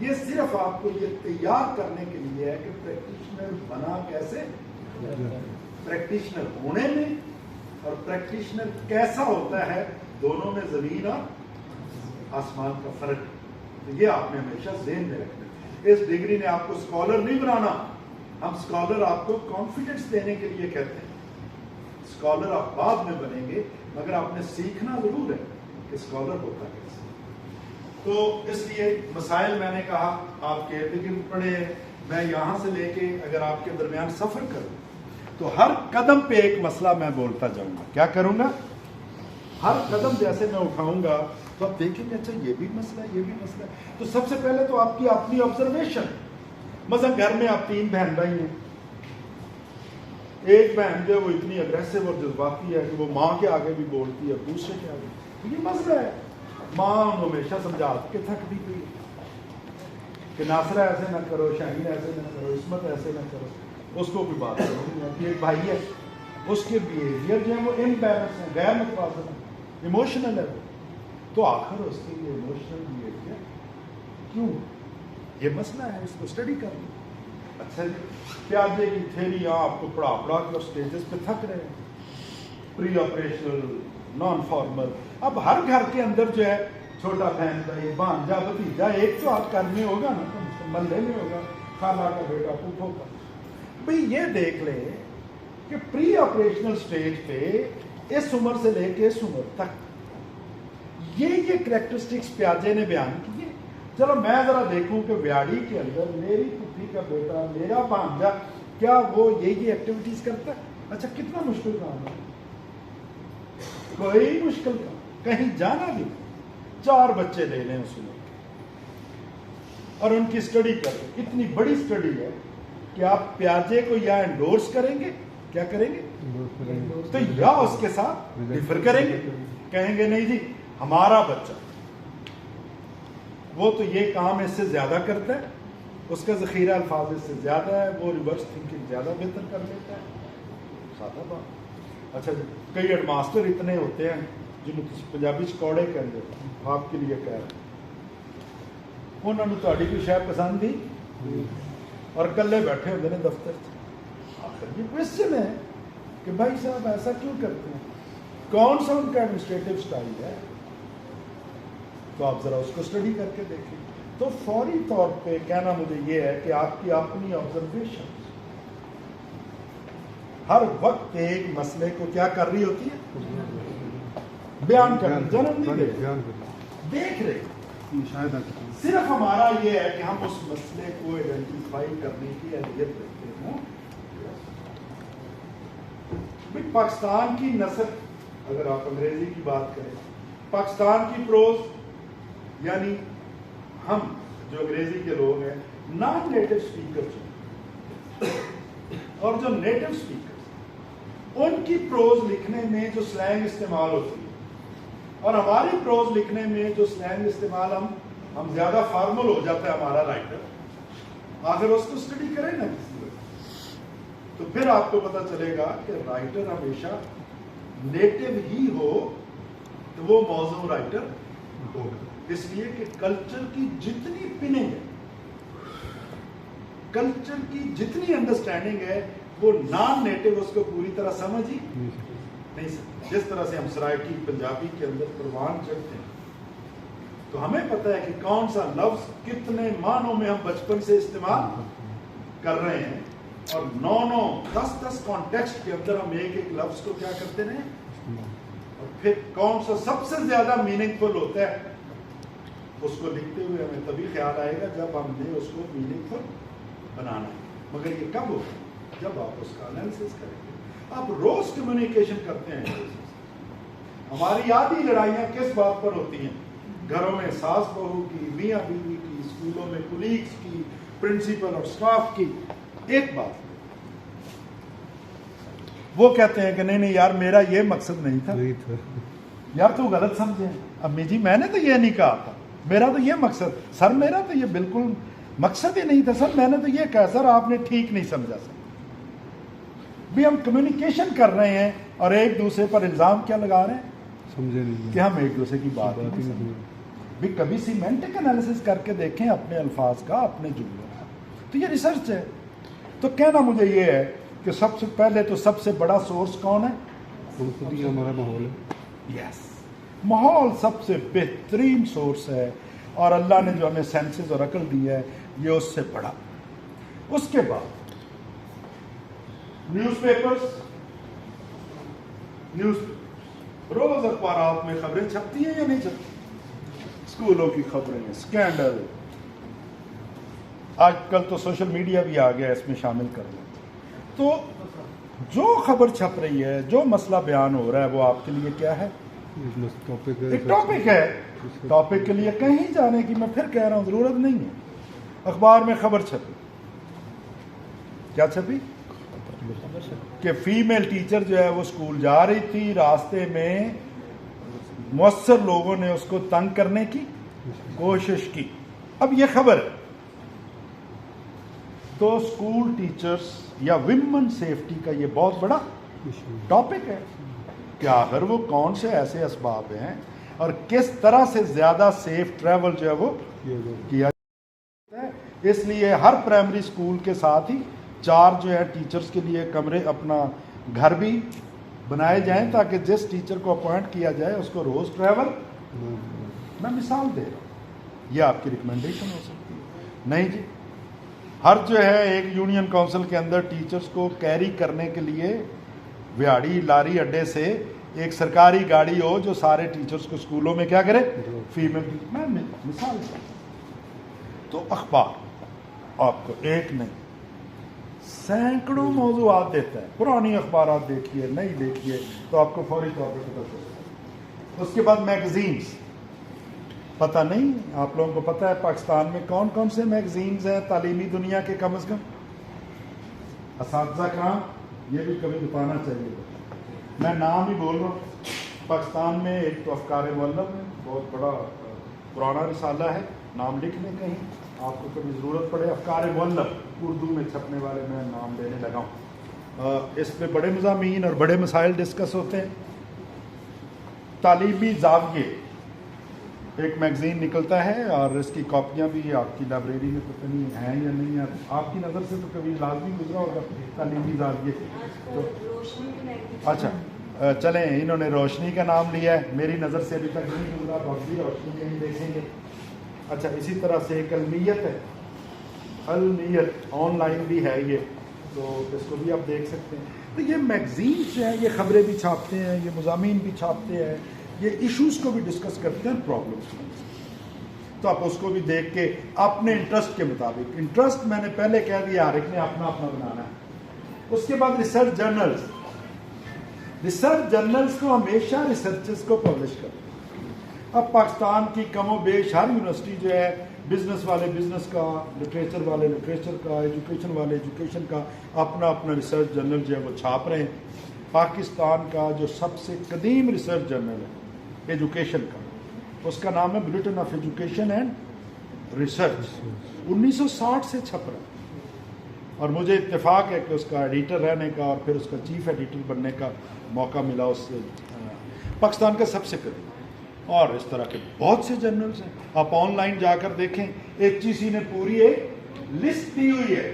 یہ صرف آپ کو یہ تیار کرنے کے لیے ہے کہ پریکٹیشنر بنا کیسے، پریکٹیشنر ہونے میں، اور پریکٹیشنر کیسا ہوتا ہے، دونوں میں زمین اور آسمان کا فرق ہے۔ تو یہ آپ نے ہمیشہ ذہن میں رکھنا ہے۔ اس ڈگری نے آپ کو اسکالر نہیں بنانا، ہم اسکالر آپ کو کانفیڈنس دینے کے لیے کہتے ہیں۔ اسکالر آپ بعد میں بنیں گے، مگر آپ نے سیکھنا ضرور ہے کہ اسکالر ہوتا کیسے۔ تو اس لیے مسائل میں نے کہا آپ کے ارد گرد پڑے ہیں، میں یہاں سے لے کے اگر آپ کے درمیان سفر کروں تو ہر قدم پہ ایک مسئلہ میں بولتا جاؤں گا۔ کیا کروں گا؟ ہر قدم جیسے میں اٹھاؤں گا تو آپ دیکھیں گے اچھا یہ بھی مسئلہ ہے، یہ بھی مسئلہ ہے۔ تو سب سے پہلے تو آپ کی اپنی آبزرویشن، مثلا گھر میں آپ 3 بہن بھائی ہیں، ایک بہن جو ہے وہ اتنی اگریسو اور جذباتی ہے کہ وہ ماں کے آگے بھی بولتی ہے، دوسرے کے آگے، یہ مسئلہ ہے۔ ماں ہمیشہ سمجھا کے تھک دی گئی کہ ناصرہ ایسے نہ کرو، شاہین ایسے نہ کرو، عصمت ایسے نہ کرو، اس کو کوئی بات نہیں ہے۔ ایک بھائی ہے، اس کے بیہیویئر جو ہے وہ امبیلنس ہیں، غیر متوازن ہے، ایموشنل ہے، تو آخر اس کے لیے ایموشنل بیہیویئر کیوں؟ یہ مسئلہ ہے، اس کو اسٹڈی کر لیں۔ اچھا جی، پیاجے کی تھیری آپ کو پڑھا کے اور اسٹیجز پہ تھک رہے ہیں، پری آپریشنل، نان فارمل۔ اب ہر گھر کے اندر جو ہے چھوٹا بہن بھائی، بھانجا، بھتیجا، ایک تو آپ گھر میں ہوگا نا، محلے میں ہوگا، خالہ کا بیٹا، پھوپھو کا۔ بھئی یہ دیکھ لیں کہ پری آپریشنل سٹیج پہ اس عمر سے لے کے اس عمر تک یہ کریکٹرسٹکس پیاجے نے بیان کیے۔ چلو میں ذرا دیکھوں کہ ویاڑی کے اندر میری پھوپھی کا بیٹا، میرا بھانجا، کیا وہ یہ ایکٹیویٹیز کرتا ہے؟ اچھا کتنا مشکل کام ہے، کوئی مشکل کام، کہیں جانا بھی، 4 بچے لے لیں اس میں اور ان کی اسٹڈی کر لیں۔ اتنی بڑی اسٹڈی ہے کہ آپ پیاجے کو یا انڈورس کریں گے، کیا کریں گے، تو یا اس کے ساتھ ڈفر کریں گے، کہیں گے نہیں جی ہمارا بچہ وہ تو یہ کام اس سے زیادہ کرتا ہے، اس کا ذخیرہ الفاظ اس سے زیادہ ہے، وہ ریورس تھنکنگ زیادہ بہتر کر لیتا ہے، سادہ بات۔ اچھا جی، کئی ہیڈ ماسٹر اتنے ہوتے ہیں جن کو پنجابی چکوڑے کہتے ہیں، آپ کے لیے کہہ رہے ہیں، انہوں نے تہاڈی کوئی شے پسند دی اور کلے بیٹھے ہوتے ہیں دفتر سے، آخر یہ کوشچن ہے کہ بھائی صاحب ایسا کیوں کرتے ہیں، کون سا ان کا ایڈمنسٹریٹو سٹائل ہے، تو آپ ذرا اس کو اسٹڈی کر کے دیکھیں۔ تو فوری طور پہ کہنا مجھے یہ ہے کہ آپ کی اپنی آبزرویشن ہر وقت ایک مسئلے کو کیا کر رہی ہوتی ہے، بیان کر رہی، جنم نہیں دے رہی، دیکھ رہے۔ صرف ہمارا یہ ہے کہ ہم اس مسئلے کو آئیڈینٹیفائی کرنے کی اہلیت رکھتے ہیں۔ پاکستان کی نسل، اگر آپ انگریزی کی بات کریں، پاکستان کی پروز، یعنی ہم جو انگریزی کے لوگ ہیں، نان نیٹو اسپیکر اور جو نیٹو اسپیکر، ان کی پروز لکھنے میں جو سلینگ استعمال ہوتی ہے اور ہماری پروز لکھنے میں جو سلینگ استعمال ہم زیادہ فارمل ہو جاتا ہے ہمارا رائٹر، آخر اس کو اسٹڈی کریں نا کسی وقت، تو پھر آپ کو پتہ چلے گا کہ رائٹر ہمیشہ نیٹو ہی ہو تو وہ موضوع رائٹر ہوگا، اس لیے کہ کلچر کی جتنی پننگ ہے، کلچر کی جتنی انڈرسٹینڈنگ ہے، وہ نان نیٹو اس کو پوری طرح سمجھ ہی نہیں سکتے۔ جس طرح سے ہم سرائکی پنجابی کے اندر پروان چڑھتے ہیں تو ہمیں پتہ ہے کہ کون سا لفظ کتنے معنوں میں ہم بچپن سے استعمال کر رہے ہیں، اور 9-10 کانٹیکسٹ کے اندر ہم ایک لفظ کو کیا کرتے رہے، اور پھر کون سا سب سے زیادہ میننگ فل ہوتا ہے، اس کو لکھتے ہوئے ہمیں تبھی خیال آئے گا جب ہم نے اس کو میننگ فل بنانا ہے، مگر یہ کب ہوگا، جب آپ اس کا انالیسس کریں گے۔ آپ روز کمیونیکیشن کرتے ہیں، ہماری آدھی لڑائیاں کس بات پر ہوتی ہیں، گھروں میں ساس بہو کی، میاں بیوی کی، اسکولوں میں کولیگز کی، پرنسپل اور سٹاف کی، ایک بات وہ کہتے ہیں کہ نہیں یار میرا یہ مقصد نہیں تھا، یار تو غلط سمجھے، امی جی میں نے تو یہ نہیں کہا تھا، میرا تو یہ مقصد، سر میرا تو یہ بالکل مقصد ہی نہیں تھا سر، میں نے تو یہ کہا سر آپ نے ٹھیک نہیں سمجھا سر۔ بھی ہم کمیونیکیشن کر رہے ہیں اور ایک دوسرے پر الزام کیا لگا رہے ہیں، سمجھے نہیں کہ ہم ایک دوسرے کی بات نہیں سمجھے۔ بھی کبھی سیمینٹک انالیسس کر کے دیکھیں اپنے الفاظ کا, اپنے جملوں کا. تو یہ ریسرچ ہے. تو کہنا مجھے یہ ہے کہ سب سے پہلے تو سب سے بڑا سورس کون ہے؟ خود ہی ہمارا ماحول ہے. یس, ماحول سب سے بہترین سورس ہے, اور اللہ نے جو ہمیں سینسز اور عقل دی ہے یہ اس سے بڑا. اس کے بعد نیوز پیپرز, روز اخبارات میں خبریں چھپتی ہیں یا نہیں چھپتی؟ اسکولوں کی خبریں, اسکینڈل, آج کل تو سوشل میڈیا بھی آ گیا اس میں شامل کر لیں. تو جو خبر چھپ رہی ہے, جو مسئلہ بیان ہو رہا ہے, وہ آپ کے لیے کیا ہے؟ ایک ٹاپک ہے. ٹاپک کے لیے کہیں جانے کی میں پھر کہہ رہا ہوں ضرورت نہیں ہے. اخبار میں خبر چھپی, کیا چھپی؟ کہ فیمیل ٹیچر جو ہے وہ اسکول جا رہی تھی, راستے میں مؤثر لوگوں نے اس کو تنگ کرنے کی کوشش کی. اب یہ خبر ہے. تو اسکول ٹیچرز یا ویمن سیفٹی کا یہ بہت بڑا ٹاپک ہے کہ آخر وہ کون سے ایسے اسباب ہیں اور کس طرح سے زیادہ سیف ٹریول جو ہے وہ کیا جاتا ہے. اس لیے ہر پرائمری اسکول کے ساتھ ہی 4 جو ہے ٹیچرز کے لیے کمرے, اپنا گھر بھی بنائے جائیں تاکہ جس ٹیچر کو اپوائنٹ کیا جائے اس کو روز ٹریول. میں مثال دے رہا ہوں, یہ آپ کی ریکمنڈیشن ہو سکتی ہے. نہیں جی, ہر جو ہے ایک یونین کونسل کے اندر ٹیچرز کو کیری کرنے کے لیے ویاڑی لاری اڈے سے ایک سرکاری گاڑی ہو جو سارے ٹیچرز کو اسکولوں میں کیا کرے, فیمیل. میں مثال دوں. تو اخبار آپ کو ایک نہیں سینکڑوں موضوعات دیتا ہے. پرانی اخبارات دیکھیے, نئی دیکھیے, تو آپ کو فوری طور پہ پتہ چلتا ہے. اس کے بعد میگزینس, پتہ نہیں آپ لوگوں کو پتہ ہے پاکستان میں کون کون سے میگزینز ہیں تعلیمی دنیا کے؟ کم از کم اساتذہ کرام یہ بھی کبھی بتانا چاہیے. میں نام ہی بول رہا ہوں. پاکستان میں ایک تو افکار مولب ہے, بہت بڑا پرانا رسالہ ہے, نام لکھ لیں کہیں آپ کو کبھی ضرورت پڑے. افکار مولب اردو میں چھپنے والے میں نام لینے لگا ہوں. اس پہ بڑے مضامین اور بڑے مسائل ڈسکس ہوتے ہیں. تعلیمی زاویے ایک میگزین نکلتا ہے, اور اس کی کاپیاں بھی آپ کی لائبریری میں پتہ نہیں ہیں یا نہیں ہیں. آپ کی نظر سے تو کبھی لازمی گزرا ہوگا تعلیمی زاویے. تو اچھا چلیں, انہوں نے روشنی کا نام لیا ہے, میری نظر سے ابھی تک نہیں گزرا, تو اب بھی روشنی کہیں دیکھیں گے. اچھا, اسی طرح سے ایک المیت ہے, المیت آن لائن بھی ہے یہ, تو اس کو بھی آپ دیکھ سکتے ہیں. تو یہ میگزینس جو ہیں یہ خبریں بھی چھاپتے ہیں, یہ مضامین بھی چھاپتے ہیں, یہ ایشوز کو بھی ڈسکس کرتے ہیں, پرابلمس. تو آپ اس کو بھی دیکھ کے اپنے انٹرسٹ کے مطابق, انٹرسٹ میں نے پہلے کہہ دیا ہر ایک نے اپنا اپنا بنانا ہے. اس کے بعد ریسرچ جرنلز, ریسرچ جرنلز کو ہمیشہ ریسرچز کو پبلش کرتے ہیں. اب پاکستان کی کم و بیش ہر یونیورسٹی جو ہے, بزنس والے بزنس کا, لٹریچر والے لٹریچر کا, ایجوکیشن والے ایجوکیشن کا اپنا اپنا ریسرچ جرنل جو ہے وہ چھاپ رہے ہیں. پاکستان کا جو سب سے قدیم ریسرچ جرنل ہے ایجوکیشن کا, اس کا نام ہے bulletin of education and research. 1960 سے چھپ رہا ہے, اور مجھے اتفاق ہے کہ اس کا ایڈیٹر رہنے کا اور پھر اس کا چیف ایڈیٹر بننے کا موقع ملا اس سے. پاکستان کا سب سے قدیم, اور اس طرح کے بہت سے جرنلز ہیں. آپ آن لائن جا کر دیکھیں, HEC نے پوری ایک لسٹ دی ہوئی ہے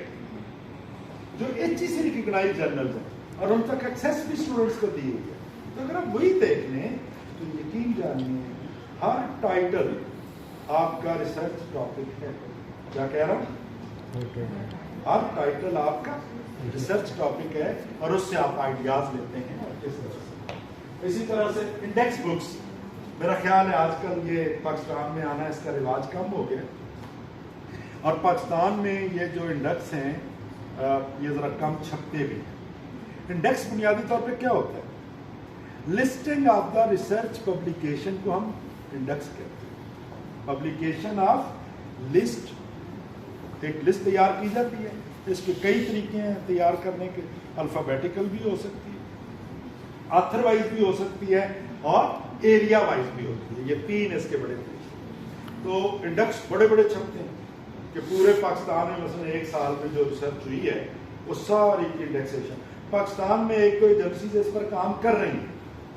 جو HEC ریکگنائز جرنلز ہیں, اور ان تک ایکسیس بھی اسٹوڈنٹس کو دی ہوئی ہے. تو اگر آپ وہی دیکھ لیں تو یقین جانیے ہر ٹائٹل آپ کا ریسرچ ٹاپک ہے. کیا کہہ رہا ہوں؟ ہر ٹائٹل آپ کا ریسرچ ٹاپک ہے, اور اس سے آپ آئیڈیاز لیتے ہیں. اور کس طرح سے اسی طرح سے انڈیکس بکس, میرا خیال ہے آج کل یہ پاکستان میں آنا, اس کا رواج کم ہو گیا, اور پاکستان میں یہ جو انڈیکس ہیں یہ ذرا کم چھپتے بھی ہیں. انڈیکس بنیادی طور پہ کیا ہوتا ہے؟ Listing of the research publication کو ہم انڈیکس کہتے ہیں. پبلیکیشن آف لسٹ, ایک لسٹ تیار کی جاتی ہے. اس کے کئی طریقے ہیں تیار کرنے کے, الفابیٹیکل بھی ہو سکتی ہے, آتھر وائز بھی ہو سکتی ہے, اور ایریا وائز بھی ہوتی ہے. یہ 3 اس کے بڑے طریقے. تو انڈیکس بڑے بڑے چھپتے ہیں کہ پورے پاکستان میں مثلا 1 سال میں جو ریسرچ ہوئی ہے وہ ساری کی انڈیکسیشن. پاکستان میں ایک کوئی ایجنسیز اس پر کام کر رہی ہیں.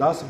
10,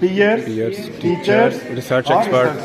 peers, teachers, research experts,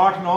8-9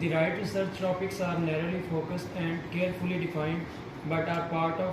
The right research topics are narrowly focused and carefully defined, but are part of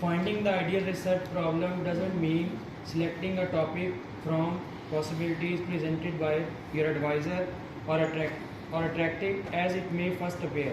Finding the ideal research problem doesn't mean selecting a topic from possibilities presented by your advisor or attractive as it may first appear.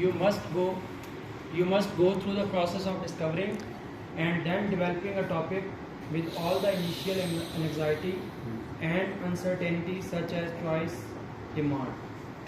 You must go through the process of discovering and then developing a topic with all the initial anxiety and uncertainty such as choice, demand.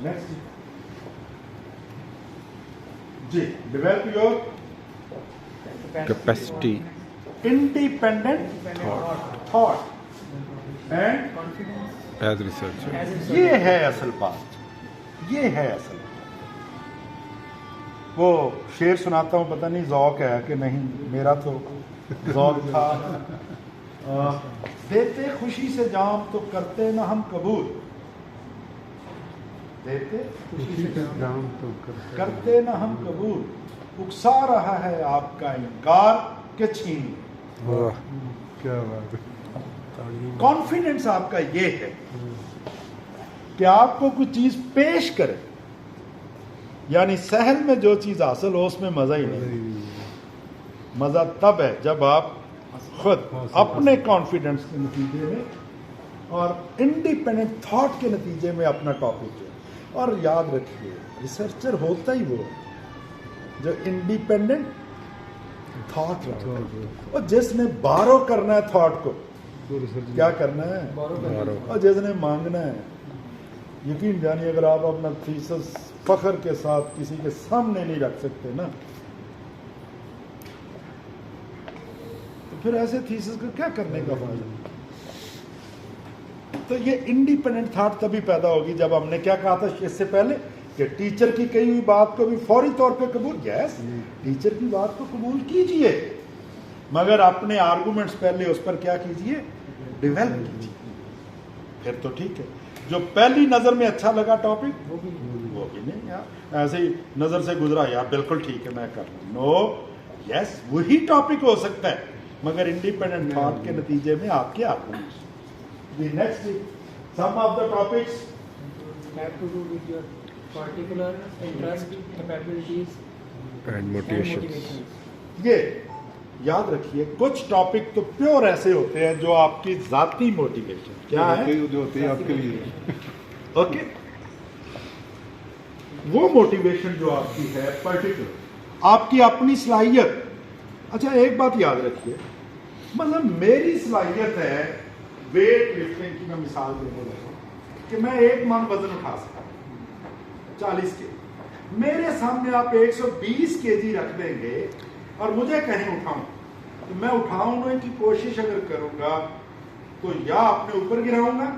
Next جی develop your capacity, independent thought and as researcher. یہ ہے اصل بات, یہ ہے اصل بات. وہ شعر سناتا ہوں, پتہ نہیں ذوق ہے کہ نہیں, میرا تو ذوق تھا. دیتے خوشی سے جام تو کرتے نہ ہم قبول, دیتے خوشی سے جام تو کرتے نہ ہم قبول, اکسا رہا ہے آپ کا انکار کہ چھین. واہ کیا بات ہے. کانفیڈنس آپ کا یہ ہے کہ آپ کو کوئی چیز پیش کرے, یعنی سحر میں جو چیز حاصل ہو اس میں مزہ ہی نہیں. مزہ تب ہے جب آپ خود اپنے کانفیڈنس کے نتیجے میں اور انڈیپینڈنٹ تھاٹ کے نتیجے میں اپنا ٹاپک ہے. اور یاد رکھیے ریسرچر ہوتا ہی وہ جو انڈیپینڈنٹ تھاٹ رکھتا ہے, اور جس نے بارو کرنا ہے تھاٹ کو, کیا کرنا ہے, اور جس نے مانگنا ہے. یقین جانیے اگر آپ اپنا تھیسس فخر کے ساتھ کسی کے سامنے نہیں رکھ سکتے نا, تو پھر ایسے تھیسس کا کیا کرنے کا فائدہ. تو یہ انڈیپینڈنٹ تھاٹ تبھی پیدا ہوگی جب ہم نے کیا کہا تھا اس سے پہلے کہ ٹیچر کی کہی ہوئی بات کو بھی فوری طور پہ قبول, یس ٹیچر کی بات کو قبول کیجئے, مگر اپنے آرگومنٹس پہلے اس پر کیا کیجئے, ڈیولپ کیجئے, پھر تو ٹھیک ہے. جو پہلی نظر میں اچھا لگا ٹاپک وہ بھی نہیں یار ایسے ہی نظر سے گزرا, یار بالکل ٹھیک ہے میں کر لوں, نو یس وہی ٹاپک ہو سکتا ہے مگر انڈیپینڈنٹ تھاٹ کے نتیجے میں آپ کے arguments. The next some of the topics have to do with your particular interest, capabilities, And and motivations. motivations. یہ یاد رکھیے کچھ ٹاپک تو پیور ایسے ہوتے ہیں جو آپ کی ذاتی موٹیویشن کیا ہے, جو ہوتے ہیں آپ کے لیے. اوکے, وہ موٹیویشن جو آپ کی ہے پرٹیکولر آپ کی اپنی صلاحیت. اچھا ایک بات یاد رکھیے, مطلب میری صلاحیت ہے ویٹ لفٹنگ کی, میں مثال دینے لگا کہ میں 1 من وزن اٹھا سکتا ہوں 40 کے, میرے سامنے آپ 120 kg رکھ دیں گے اور مجھے کہیں اٹھاؤں تو میں اٹھاؤں کی کوشش اگر کروں گا تو یا اپنے اوپر گراؤں گا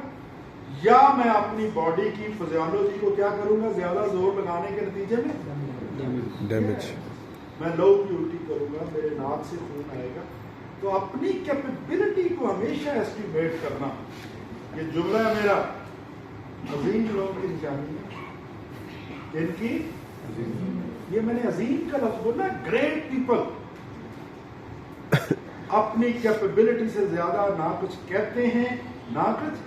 یا میں اپنی باڈی کی فزیولوجی کو کیا کروں گا, زیادہ زور لگانے کے نتیجے میں ڈیمیج. میں لو کی الٹی کروں گا, میرے ناک سے خون آئے گا. تو اپنی کیپیبلٹی کو ہمیشہ ایسٹیمیٹ کرنا, یہ جملہ ہے میرا, عظیم لوگوں کی نشانی ہے. ان کی یہ میں نے عظیم کا لفظ بولا, گریٹ پیپل اپنی کیپیبلٹی سے زیادہ نہ کچھ کہتے ہیں نہ کچھ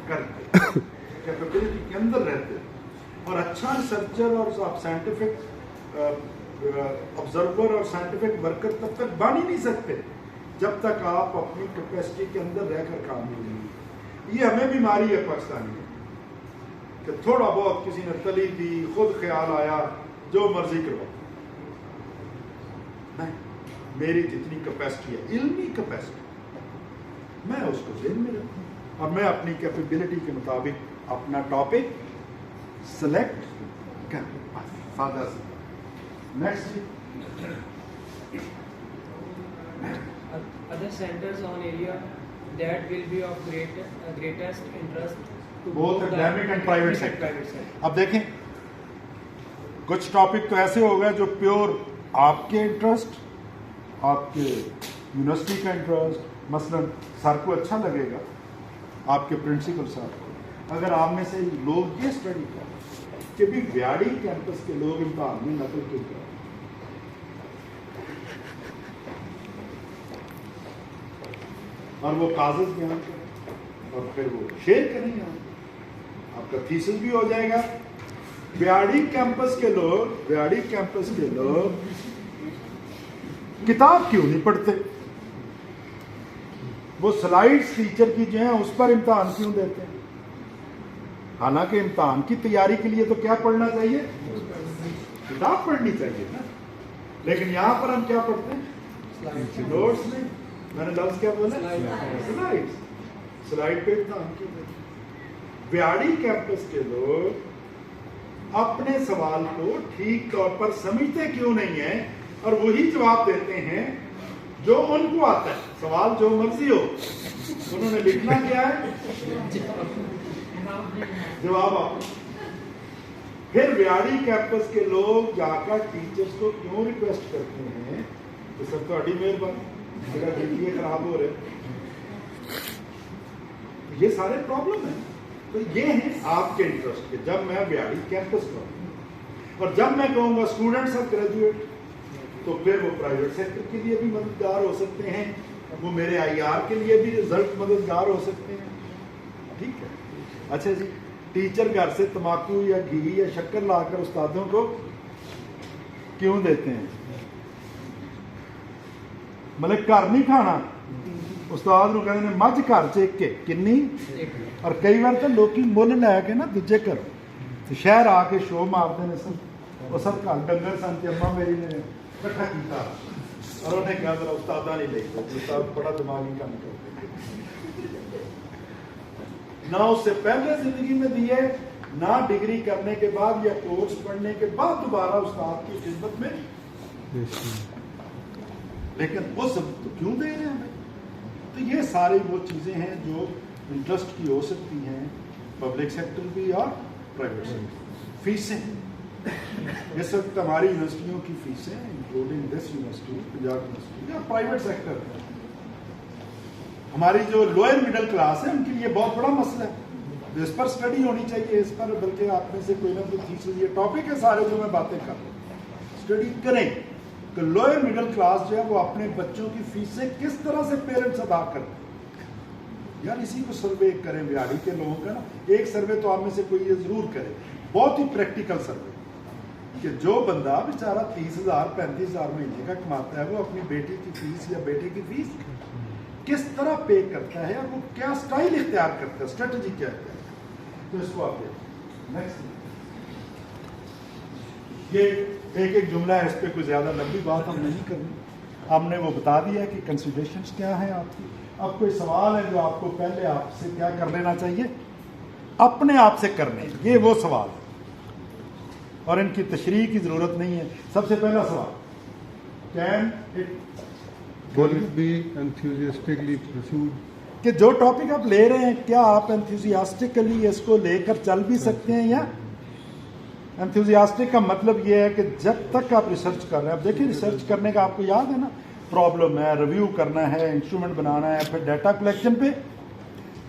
کرتے, کیپیبلٹی کے اندر رہتے. اور اچھا ریسرچر اور آپ سائنٹیفک آبزرور اور سائنٹیفک ورکر تب تک بن ہی نہیں سکتے جب تک آپ اپنی کیپیسٹی کے اندر رہ کر کام نہیں کریں گے. یہ ہمیں بیماری ہے پاکستانی میں کہ تھوڑا بہت کسی نے تلی دی, خود خیال آیا, جو مرضی کرو. نہیں, میری جتنی کیپیسٹی ہے علمی کیپیسٹی میں اس کو ذہن میں رکھوں اور میں اپنی کیپیبلٹی کے مطابق اپنا ٹاپک سلیکٹ کروں. Next Other centers on area that will be of greatest interest to both the academic and private sector. private sector. اب دیکھیں کچھ ٹاپک تو ایسے ہو گئے جو پیور آپ کے انٹرسٹ, آپ کے یونیورسٹی کا انٹرسٹ. مثلا سر کو اچھا لگے گا آپ کے پرنسپل صاحب کو اگر آپ میں سے لوگ یہ اسٹڈی کریں کہ بھی ویاڑی کیمپس کے لوگ امتحان میں نقل کیوں کریں, اور وہ کاغذ بیان کریں اور پھر وہ شیئر کریں گے, آپ کا تھیسس بھی ہو جائے گا. ویاڑی کیمپس کے لوگ کتاب کیوں نہیں پڑھتے, وہ سلائیڈز ٹیچر کی جو ہیں اس پر امتحان کیوں دیتے ہیں, حالانکہ امتحان کی تیاری کے لیے تو کیا پڑھنا چاہیے, کتاب پڑھنی چاہیے نا. لیکن یہاں پر ہم کیا پڑھتے ہیں, نوٹس نہیں, میں نے لفظ کیا بولا, سلائیڈ پہ امتحان کیوں دیتے. ویاڑی کیمپس کے لوگ اپنے سوال کو ٹھیک طور پر سمجھتے کیوں نہیں ہیں اور وہی جواب دیتے ہیں جو ان کو آتا ہے. سوال جو مرضی ہو, انہوں نے لکھنا کیا ہے, جواب آپ. پھر ویاڑی کیمپس کے لوگ جا کر ٹیچرز کو کیوں ریکویسٹ کرتے ہیں کہ سر تھوڑی مہربانی, میرا ڈگری خراب ہو رہے. یہ سارے پرابلم ہیں. تو یہ ہیں آپ کے انٹرسٹ کے. جب میں ویاڑی کیمپس کروں اور جب میں کہوں گا اسٹوڈنٹس آف گریجویٹ, تو پھر وہ پرائیویٹ سیکٹر کے لیے بھی مددگار ہو سکتے ہیں, وہ میرے آئی آر کے لیے بھی رزلٹ مددگار ہو سکتے ہیں. ٹھیک ہے. اچھا جی, ٹیچر گھر سے تمباکو یا گھی یا شکر لا کر استادوں کو کیوں دیتے ہیں؟ مطلب گھر نہیں کھانا, استاد نو کہتے ہیں مجھ گھر چ ایک کنی, اور کئی بار تو لوگ مل لے کے نا دوجے گھر شہر آ کے شو مارتے ہیں سر, وہ سب گھر ڈنگر سن تے اما میری نے کٹھا کیتا اور انہیں کہا ذرا استاد نہیں لے, استاد بڑا دماغی کام کرتے نہ اس سے پہلے زندگی میں دیے, نہ ڈگری کرنے کے بعد یا کورس پڑھنے کے بعد دوبارہ استاد کی خدمت میں, لیکن وہ سب تو کیوں دے رہے ہیں ہمیں؟ تو یہ ساری وہ چیزیں ہیں جو انٹرسٹ کی ہو سکتی ہیں, پبلک سیکٹر بھی اور پرائیویٹ سیکٹر. فیسیں اس وقت ہماری یونیورسٹیوں کی فیسیں including this university, Punjab university یا پرائیویٹ سیکٹر, ہماری جو لوئر مڈل کلاس ہے ان کے لیے بہت بڑا مسئلہ ہے. اس پر اسٹڈی ہونی چاہیے, اس پر بلکہ آپ میں سے کوئی نہ کوئی تیسری, یہ ٹاپک ہے سارے جو میں باتیں کر رہا ہوں, اسٹڈی کریں کہ لوئر مڈل کلاس جو ہے وہ اپنے بچوں کی فیسیں کس طرح سے پیرنٹس ادا کرتے ہیں. یار اسی کو سروے کریں ویاڑی کے لوگوں کا نا, ایک سروے تو آپ میں سے کوئی یہ ضرور کرے, بہت ہی پریکٹیکل سروے, کہ جو بندہ بیچارہ 30,000 35,000 مہینے کا کماتا ہے وہ اپنی بیٹی کی فیس یا بیٹے کی فیس کس طرح پے کرتا ہے اور وہ کیا سٹائل اختیار کرتا ہے, اسٹریٹجی کیا ہے. تو اس کو آپ دیکھیں. نیکسٹ, یہ ایک جملہ ہے, اس پہ کوئی زیادہ لمبی بات ہم نہیں کرنی, ہم نے وہ بتا دیا کہ کنسیڈریشنز کیا ہیں آپ کی. اب کوئی سوال ہے جو آپ کو پہلے آپ سے کیا کر لینا چاہیے, اپنے آپ سے کرنے, یہ وہ سوال ہے اور ان کی تشریح کی ضرورت نہیں ہے. سب سے پہلا سوال, can Will it be enthusiastically pursued? کہ جو ٹاپک آپ لے رہے ہیں کیا آپ انتھوزیاسٹکلی اس کو لے کر چل بھی سکتے ہیں, یا انتھوزیاسٹک کا مطلب یہ ہے کہ جب تک آپ ریسرچ کر رہے ہیں, اب دیکھیں ریسرچ کرنے کا آپ کو یاد ہے نا, پرابلم ہے, ریویو کرنا ہے, انسٹرومنٹ بنانا ہے, پھر ڈیٹا کلیکشن پہ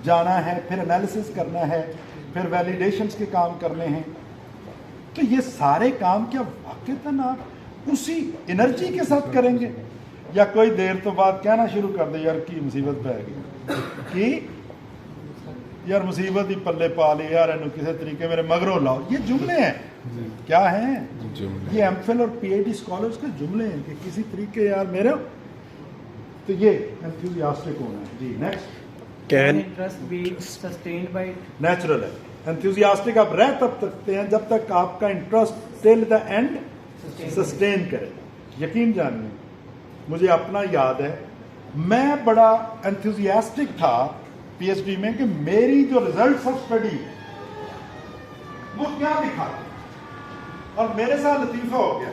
جانا ہے, پھر انالیسس کرنا ہے, پھر ویلیڈیشنز کے کام کرنے ہیں. تو یہ سارے کام کیا واقعتاً آپ اسی انرجی کے ساتھ کریں گے, یا کوئی دیر تو بعد کہنا شروع کر دے یار کی مصیبت پہ گئی, کہ یار مصیبت ہی پلے پا لی, یار انہوں کسی طریقے میرے مگروں لاؤ. یہ جملے ہیں, کیا ہیں یہ ایم فل اور پی ایچ ڈی اسکالرس کے جملے ہیں کہ کسی طریقے یار میرے. تو یہ انتھوزیاسٹک ہونا ہے. جی next, Can interest be sustained by it? Natural ہے. انتھوزیاسٹک آپ رہ تب سکتے ہیں جب تک آپ کا interest till the end sustain کرے. یقین جانیے, مجھے اپنا یاد ہے میں بڑا انتھوزیاسٹک تھا پی ایچ ڈی میں کہ میری جو ریزلٹس آف اسٹڈی وہ کیا دکھاتے, اور میرے ساتھ لطیفہ ہو گیا,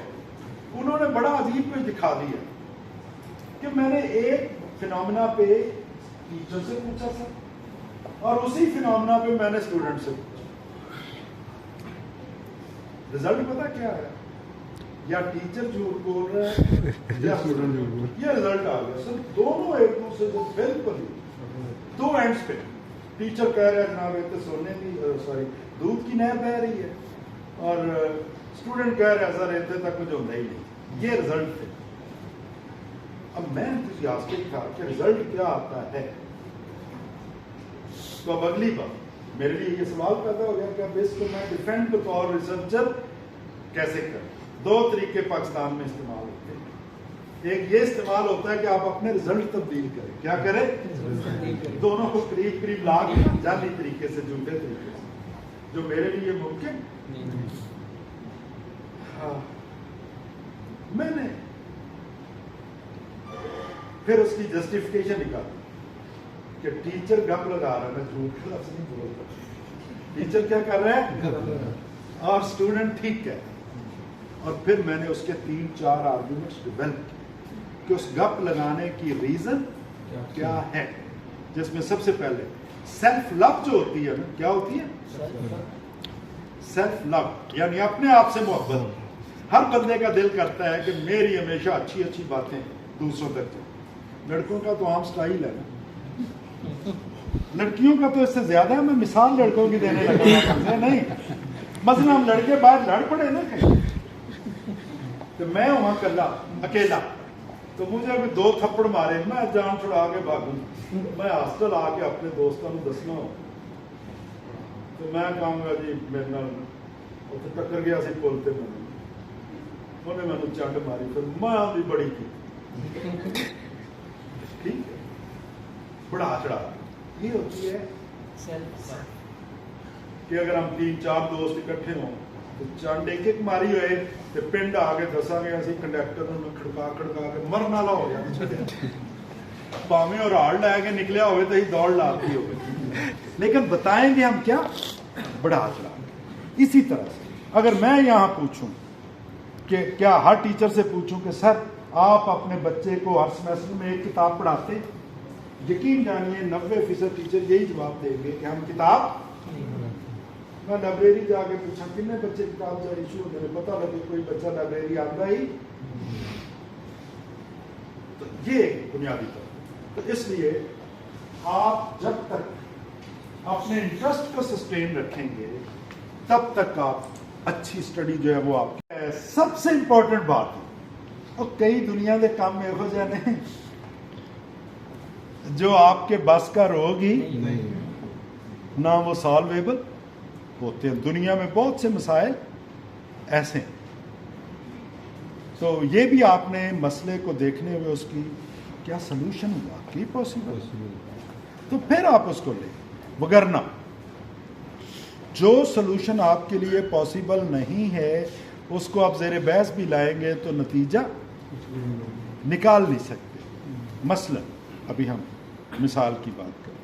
انہوں نے بڑا عجیب کچھ دکھا دیا کہ میں نے ایک فینومینا پہ ٹیچر سے پوچھا سر, اور اسی فینومینا پہ میں نے اسٹوڈنٹ سے پوچھا. رزلٹ پتا کیا ہے, یا ٹیچر جھوٹ بول رہا ہے یا اسٹوڈنٹ جھوٹ بول رہا ہے, یہ رزلٹ آ گیا سر. دونوں ایک دوسرے سے بالکل دو اینڈس پہ. ٹیچر کہہ رہا ہے جناب ایک تو سونے کی دودھ کی نہر بہ رہی ہے, اور اسٹوڈنٹ کہہ رہا ہے سر اتنے تک کچھ ہوتا ہی نہیں. یہ رزلٹ تھے. اب میں انتھوزیاسٹک تھا کہ رزلٹ کیا آتا ہے. تو اب اگلی بات میرے لیے یہ سوال پیدا ہو گیا کہ اب اس کو میں ڈیفینڈ بطور ریسرچر کیسے کروں. دو طریقے پاکستان میں استعمال ہوتے ہیں. ایک یہ استعمال ہوتا ہے کہ آپ اپنے رزلٹ تبدیل کریں. کیا کریں؟ دونوں کو قریب قریب لا کے جعلی طریقے سے, جھوٹے طریقے سے, جو میرے لیے ممکن. ہاں میں نے پھر اس کی جسٹیفیکیشن نکالی کہ ٹیچر گپ لگا رہا ہے, میں جھوٹ کا لفظ نہیں بولتا. ٹیچر کیا کر رہا ہے, اور اسٹوڈنٹ ٹھیک ہے. اور پھر میں نے اس کے 3-4 آرگومنٹس ڈیولپ کیے کہ اس گپ لگانے کی ریزن کیا ہے، جس میں سب سے پہلے سیلف لو جو ہوتی ہے نا، کیا ہوتی ہے سیلف لو، یعنی اپنے آپ سے محبت. ہر بندے کا دل کرتا ہے کہ میری ہمیشہ اچھی اچھی باتیں دوسروں تک جائیں. لڑکوں کا تو عام سٹائل ہے نا، لڑکیوں کا تو اس سے زیادہ ہے. میں مثال لڑکوں کی دینے لگا نہیں، مثلا ہم لڑکے باہر لڑ پڑے نا کہیں، تو میں وہاں اکیلا، تو مجھے ابھی 2 تھپڑ مارے، میں جان چھڑا کے بھاگوں. میں ہاسٹل آ کے اپنے دوستوں کو دسنا ہو تو میں کہوں گا جی میرے نال ٹکر گیا سی پل تے، انہیں مینو چنڈ ماری، پھر میں بھی بڑی کی ٹھیک ہے، بڑھا چڑھا. یہ ہوتی ہے کہ اگر ہم 3-4 دوست اکٹھے ہوں تو چنڈ ایک ماری ہوئے تو پنڈ آ کے دسا گیا سی کنڈکٹر میں کھڑکا کے مرن والا ہو گیا، پاویں اور ہاڑ لے کے نکلیا ہوئے تو ہی دوڑ لاتی ہوئے. لیکن بتائیں گے ہم کیا بڑھا چڑھا. اسی طرح سے اگر میں یہاں پوچھوں کہ کیا ہر ٹیچر سے پوچھوں کہ سر آپ اپنے بچے کو ہر سیمسٹر میں ایک کتاب پڑھاتے، یقین جانیے 90% ٹیچر یہی جواب دیں گے کہ ہم کتاب. میں لائبریری جا کے پوچھا کتنے بچے کتاب جاری شروع ہونے میں پتہ لگے کوئی بچہ لائبریری آتا ہی. تو یہ بنیادی طور. تو اس لیے آپ جب تک اپنے انٹرسٹ کو سسٹین رکھیں گے تب تک آپ اچھی اسٹڈی جو ہے وہ آپ کی سب سے امپورٹنٹ بات ہے. اور کئی دنیا کے کام میں ہو جانے جو آپ کے بس کا روگ ہی نہ وہ سالویبل ہوتے ہیں. دنیا میں بہت سے مسائل ایسے ہیں. تو یہ بھی آپ نے مسئلے کو دیکھنے ہوئے اس کی کیا سلوشن ہوا کہ پاسبل، تو پھر آپ اس کو لیں. وگرنہ جو سلوشن آپ کے لیے پاسبل نہیں ہے اس کو آپ زیر بحث بھی لائیں گے تو نتیجہ نکال نہیں سکتے. مثلا ابھی ہم مثال کی بات کریں،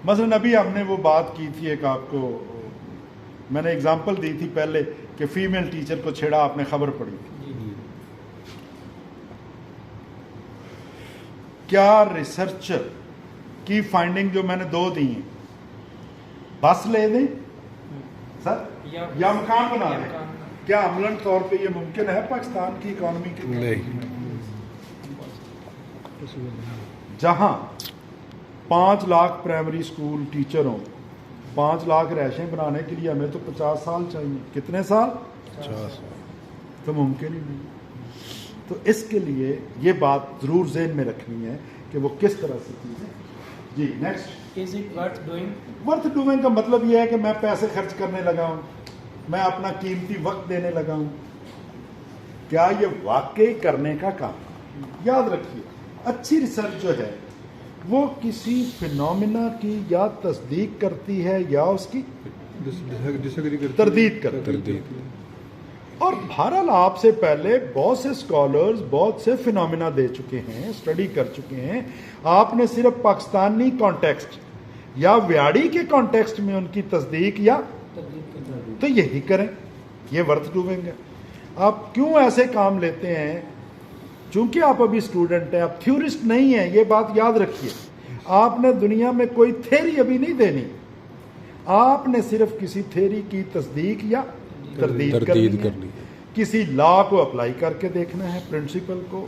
مثلا ابھی ہم نے وہ بات کی تھی، ایک آپ کو میں نے اگزامپل دی تھی پہلے کہ فیمیل ٹیچر کو چھیڑا، آپ نے خبر پڑھی تھی. کیا ریسرچر کی فائنڈنگ جو میں نے 2 دی ہیں، بس لے دیں سر یا مکان بنا دیں، کیا عملاً طور پہ یہ ممکن ہے پاکستان کی اکانومی کے لیے؟ جہاں 5 لاکھ پرائمری اسکول ٹیچر ہوں، 5 لاکھ رہائشیں بنانے کے لیے ہمیں تو 50 سال چاہیے. کتنے سال؟ 50 سال. تو ممکن ہی نہیں. تو اس کے لیے یہ بات ضرور ذہن میں رکھنی ہے کہ وہ کس طرح سے چیزیں. جی next. Is it worth doing? Worth doing کا مطلب یہ ہے کہ میں پیسے خرچ کرنے لگا ہوں، میں اپنا قیمتی وقت دینے لگا ہوں. کیا یہ واقعی کرنے کا کام؟ یاد رکھیے اچھی ریسرچ جو ہے وہ کسی فینومینا کی یا تصدیق کرتی ہے یا اس کی تردید کرتی ہے. اور بہرحال آپ سے پہلے بہت سے اسکالرز بہت سے فینومینا دے چکے ہیں، اسٹڈی کر چکے ہیں. آپ نے صرف پاکستانی کانٹیکسٹ یا ویاڑی کے کانٹیکسٹ میں ان کی تصدیق یا تو یہی کریں. یہ ورتھ ڈوئنگ ہے. آپ کیوں ایسے کام لیتے ہیں؟ چونکہ آپ ابھی اسٹوڈنٹ ہیں، آپ تھیورسٹ نہیں ہیں. یہ بات یاد رکھیے. آپ نے دنیا میں کوئی تھیری ابھی نہیں دینی، آپ نے صرف کسی تھیری کی تصدیق یا تردید کرنی ہے. کسی لا کو اپلائی کر کے دیکھنا ہے، پرنسپل کو،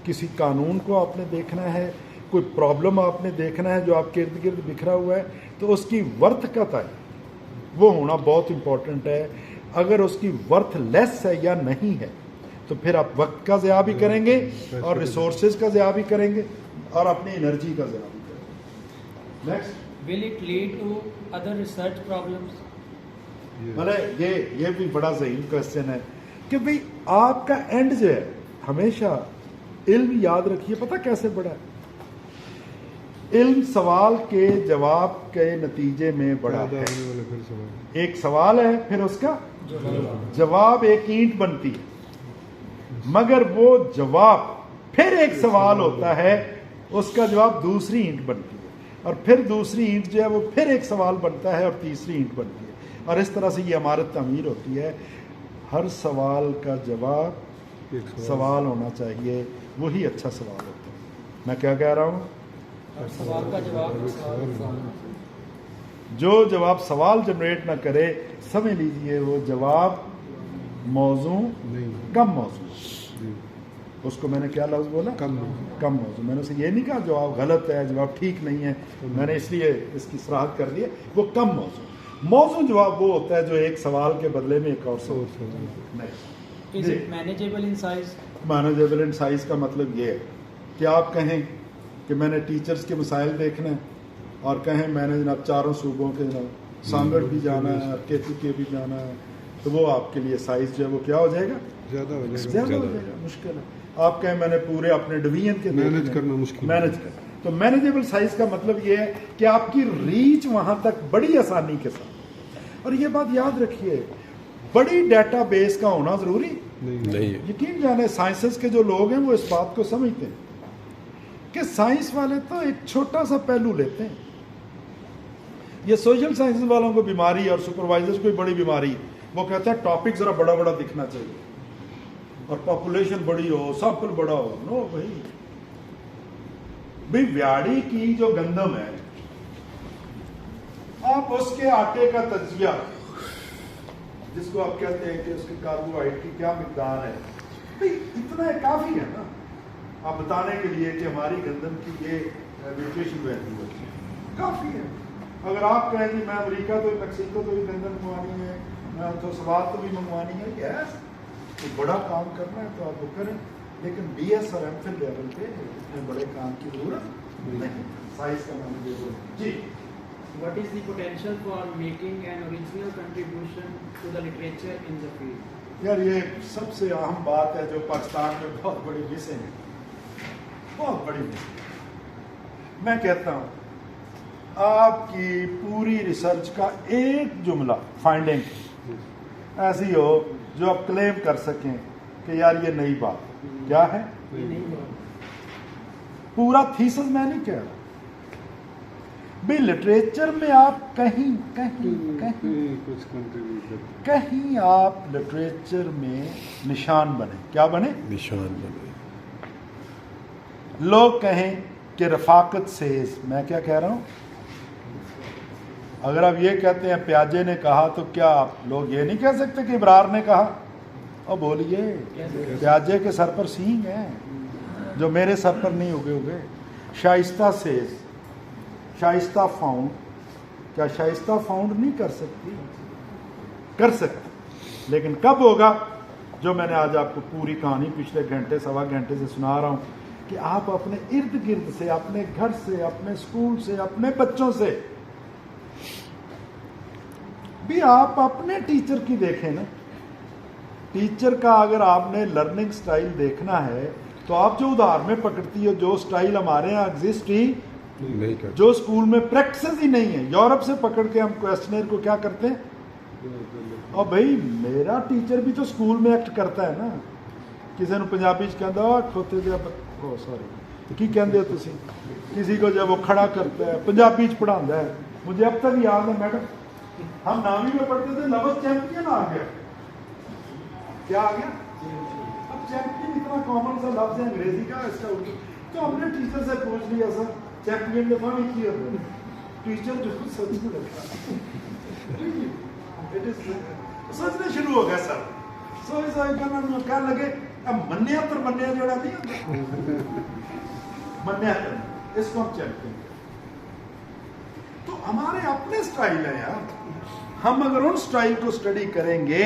کسی قانون کو آپ نے دیکھنا ہے، کوئی پرابلم آپ نے دیکھنا ہے جو آپ کے ارد گرد بکھرا ہوا ہے، تو اس کی ورتھ کا تعین وہ ہونا بہت امپورٹنٹ ہے. اگر اس کی ورتھ لیس ہے یا نہیں ہے تو پھر آپ وقت کا ضیاع بھی کریں گے اور ریسورسز کا ضیاع بھی کریں گے اور اپنی انرجی کا ضیاع بھی کریں گے. Next. Will it lead to other research problems? مطلب یہ بھی بڑا ذہین کوشچن ہے کہ بھئی آپ کا اینڈ جو ہے ہمیشہ علم یاد رکھیے پتہ کیسے بڑا ہے. علم سوال کے جواب کے نتیجے میں بڑا ہے. ایک سوال ہے پھر اس کا جواب ایک اینٹ بنتی ہے، مگر وہ جواب پھر ایک سوال ہوتا ہے، اس کا جواب دوسری اینٹ بنتی ہے، اور پھر دوسری اینٹ جو ہے وہ پھر ایک سوال بنتا ہے اور تیسری اینٹ بنتی ہے. اور اس طرح سے یہ عمارت تعمیر ہوتی ہے. ہر سوال کا جواب ایک سوال ہونا چاہیے, وہی اچھا سوال ہوتا ہے. میں کیا کہہ رہا ہوں؟ سوال کا جواب جو جواب سوال جنریٹ نہ کرے, سمجھ لیجئے وہ جواب موضوع نہیں. کم موضوع. جی. اس کو میں نے کیا لفظ بولا؟ کم کم موضوع. میں نے اسے یہ نہیں کہا جواب غلط ہے, جواب ٹھیک نہیں ہے, میں نے اس لیے اس کی صراحت کر دی ہے. وہ کم موضوع. موضوع جواب وہ ہوتا ہے جو ایک سوال کے بدلے میں ایک اور سوال. نہیں. Is it manageable in size? Manageable in size کا مطلب یہ ہے کہ آپ کہیں کہ میں نے ٹیچرز کے مسائل دیکھنا ہے, اور کہیں میں نے جناب چاروں صوبوں کے جناب سانگڑ بھی جانا ہے اور کے بھی جانا ہے, تو وہ آپ کے لیے سائز جو ہے وہ کیا ہو جائے گا؟ زیادہ ہو جائے زیادہ گا. ہو جائے گا, مشکل ہے. آپ کہیں میں نے پورے اپنے ڈویژن کے مینج کرنا مشکل. مینج کرنا. تو مینیجیبل سائز کا مطلب یہ ہے کہ آپ کی ریچ وہاں تک بڑی آسانی کے ساتھ. اور یہ بات یاد رکھیے, بڑی ڈیٹا بیس کا ہونا ضروری نہیں. یقین جانے سائنسز کے جو لوگ ہیں وہ اس بات کو سمجھتے ہیں کہ سائنس والے تو ایک چھوٹا سا پہلو لیتے ہیں. یہ سوشل سائنسز والوں کو بیماری اور سپروائزرز کو بڑی بیماری, وہ کہتے ہیں ٹاپک ذرا بڑا بڑا دکھنا چاہیے اور پاپولیشن بڑی ہو, سیمپل بڑا ہو. نو بھائی ویاڑی کی جو گندم ہے, آپ اس کے آٹے کا تجزیہ, جس کو آپ کہتے ہیں کہ اس کے کاربوہائیڈریٹ کی کیا مقدار ہے, بھائی اتنا کافی ہے نا آپ بتانے کے لیے کہ ہماری گندم کی یہ نیوٹریشن ویلیو ہے, کافی ہے. اگر آپ کہیں کہ میں امریکہ تو میکسیکو تو بھی گندم منگوانی ہے, میں تو سوات تو بھی منگوانی ہے, یس تو بڑا کام کرنا ہے تو آپ وہ کریں, لیکن بی ایس اور ایم فل لیول پہ اتنے بڑے کام کی ضرورت نہیں. سائز کا نام جی. What is the potential for making an original contribution to the literature in the field? یار یہ سب سے اہم بات ہے جو پاکستان میں بہت بڑی مسنگ ہے, بہت بڑی مسنگ. میں کہتا ہوں آپ کی پوری ریسرچ کا ایک جملہ فائنڈنگ ایسی ہو جو آپ کلیم کر سکیں کہ یار یہ نئی بات کیا ہے. پورا تھیسس میں نہیں کہہ رہا بھی لٹریچر میں آپ کہیں کچھ کنٹریبیوٹ کہیں آپ لٹریچر میں نشان بنے. کیا بنے؟ نشان بنے. لوگ کہیں کہ رفاقت سیز. میں کیا کہہ رہا ہوں؟ اگر آپ یہ کہتے ہیں پیاجے نے کہا تو کیا آپ لوگ یہ نہیں کہہ سکتے کہ ابرار نے کہا؟ اور بولیے, پیاجے کے سر پر سینگ ہیں جو میرے سر پر نہیں اگے. شائستہ سیز, شائستہ فاؤنڈ. کیا شائستہ فاؤنڈ نہیں کر سکتی؟ کر سکتی, لیکن کب ہوگا؟ جو میں نے آج آپ کو پوری کہانی پچھلے گھنٹے سوا گھنٹے سے سنا رہا ہوں کہ آپ اپنے ارد گرد سے, اپنے گھر سے, اپنے اسکول سے, اپنے بچوں سے بھی آپ اپنے ٹیچر کی دیکھیں نا. ٹیچر کا اگر آپ نے لرننگ سٹائل دیکھنا ہے تو آپ جو ادھار میں پکڑتی ہو, جو سٹائل ہمارے یہاں ایگزسٹ ہی نہیں کرتے, جو اسکول میں پریکٹسز ہی نہیں ہے. یورپ سے پکڑ کے ہم کویسچنر کو کیا کرتے ہیں, اور بھائی میرا ٹیچر بھی تو اسکول میں ایکٹ کرتا ہے نا. کسی نے پنجابی کہہ کھوتے جب سوری کی کہندے ہو تسی, کسی کو جب وہ کھڑا کرتا ہے پنجابی پڑھاتا ہے. مجھے اب تک یاد ہے میڈم, ہم نامی میں پڑھتے تھے لفظ چیمپئن آ گیا. کیا آ گیا؟ اب چیمپئن اتنا کامن سا لفظ ہے انگریزی کا, اس کا اردو. تو ہم نے ٹیچر سے پوچھ لیا سر چیمپئن دفعہ نہیں کیا. ٹیچر جو سچ میں سوچنا شروع ہو گیا سر. سوچ کہنے لگے اب منیا تر منیا جوڑا نہیں منیا تر, اس کو ہم چیمپئن. تو ہمارے اپنے سٹائل ہیں یار. ہم اگر ان سٹائل کو سٹڈی کریں گے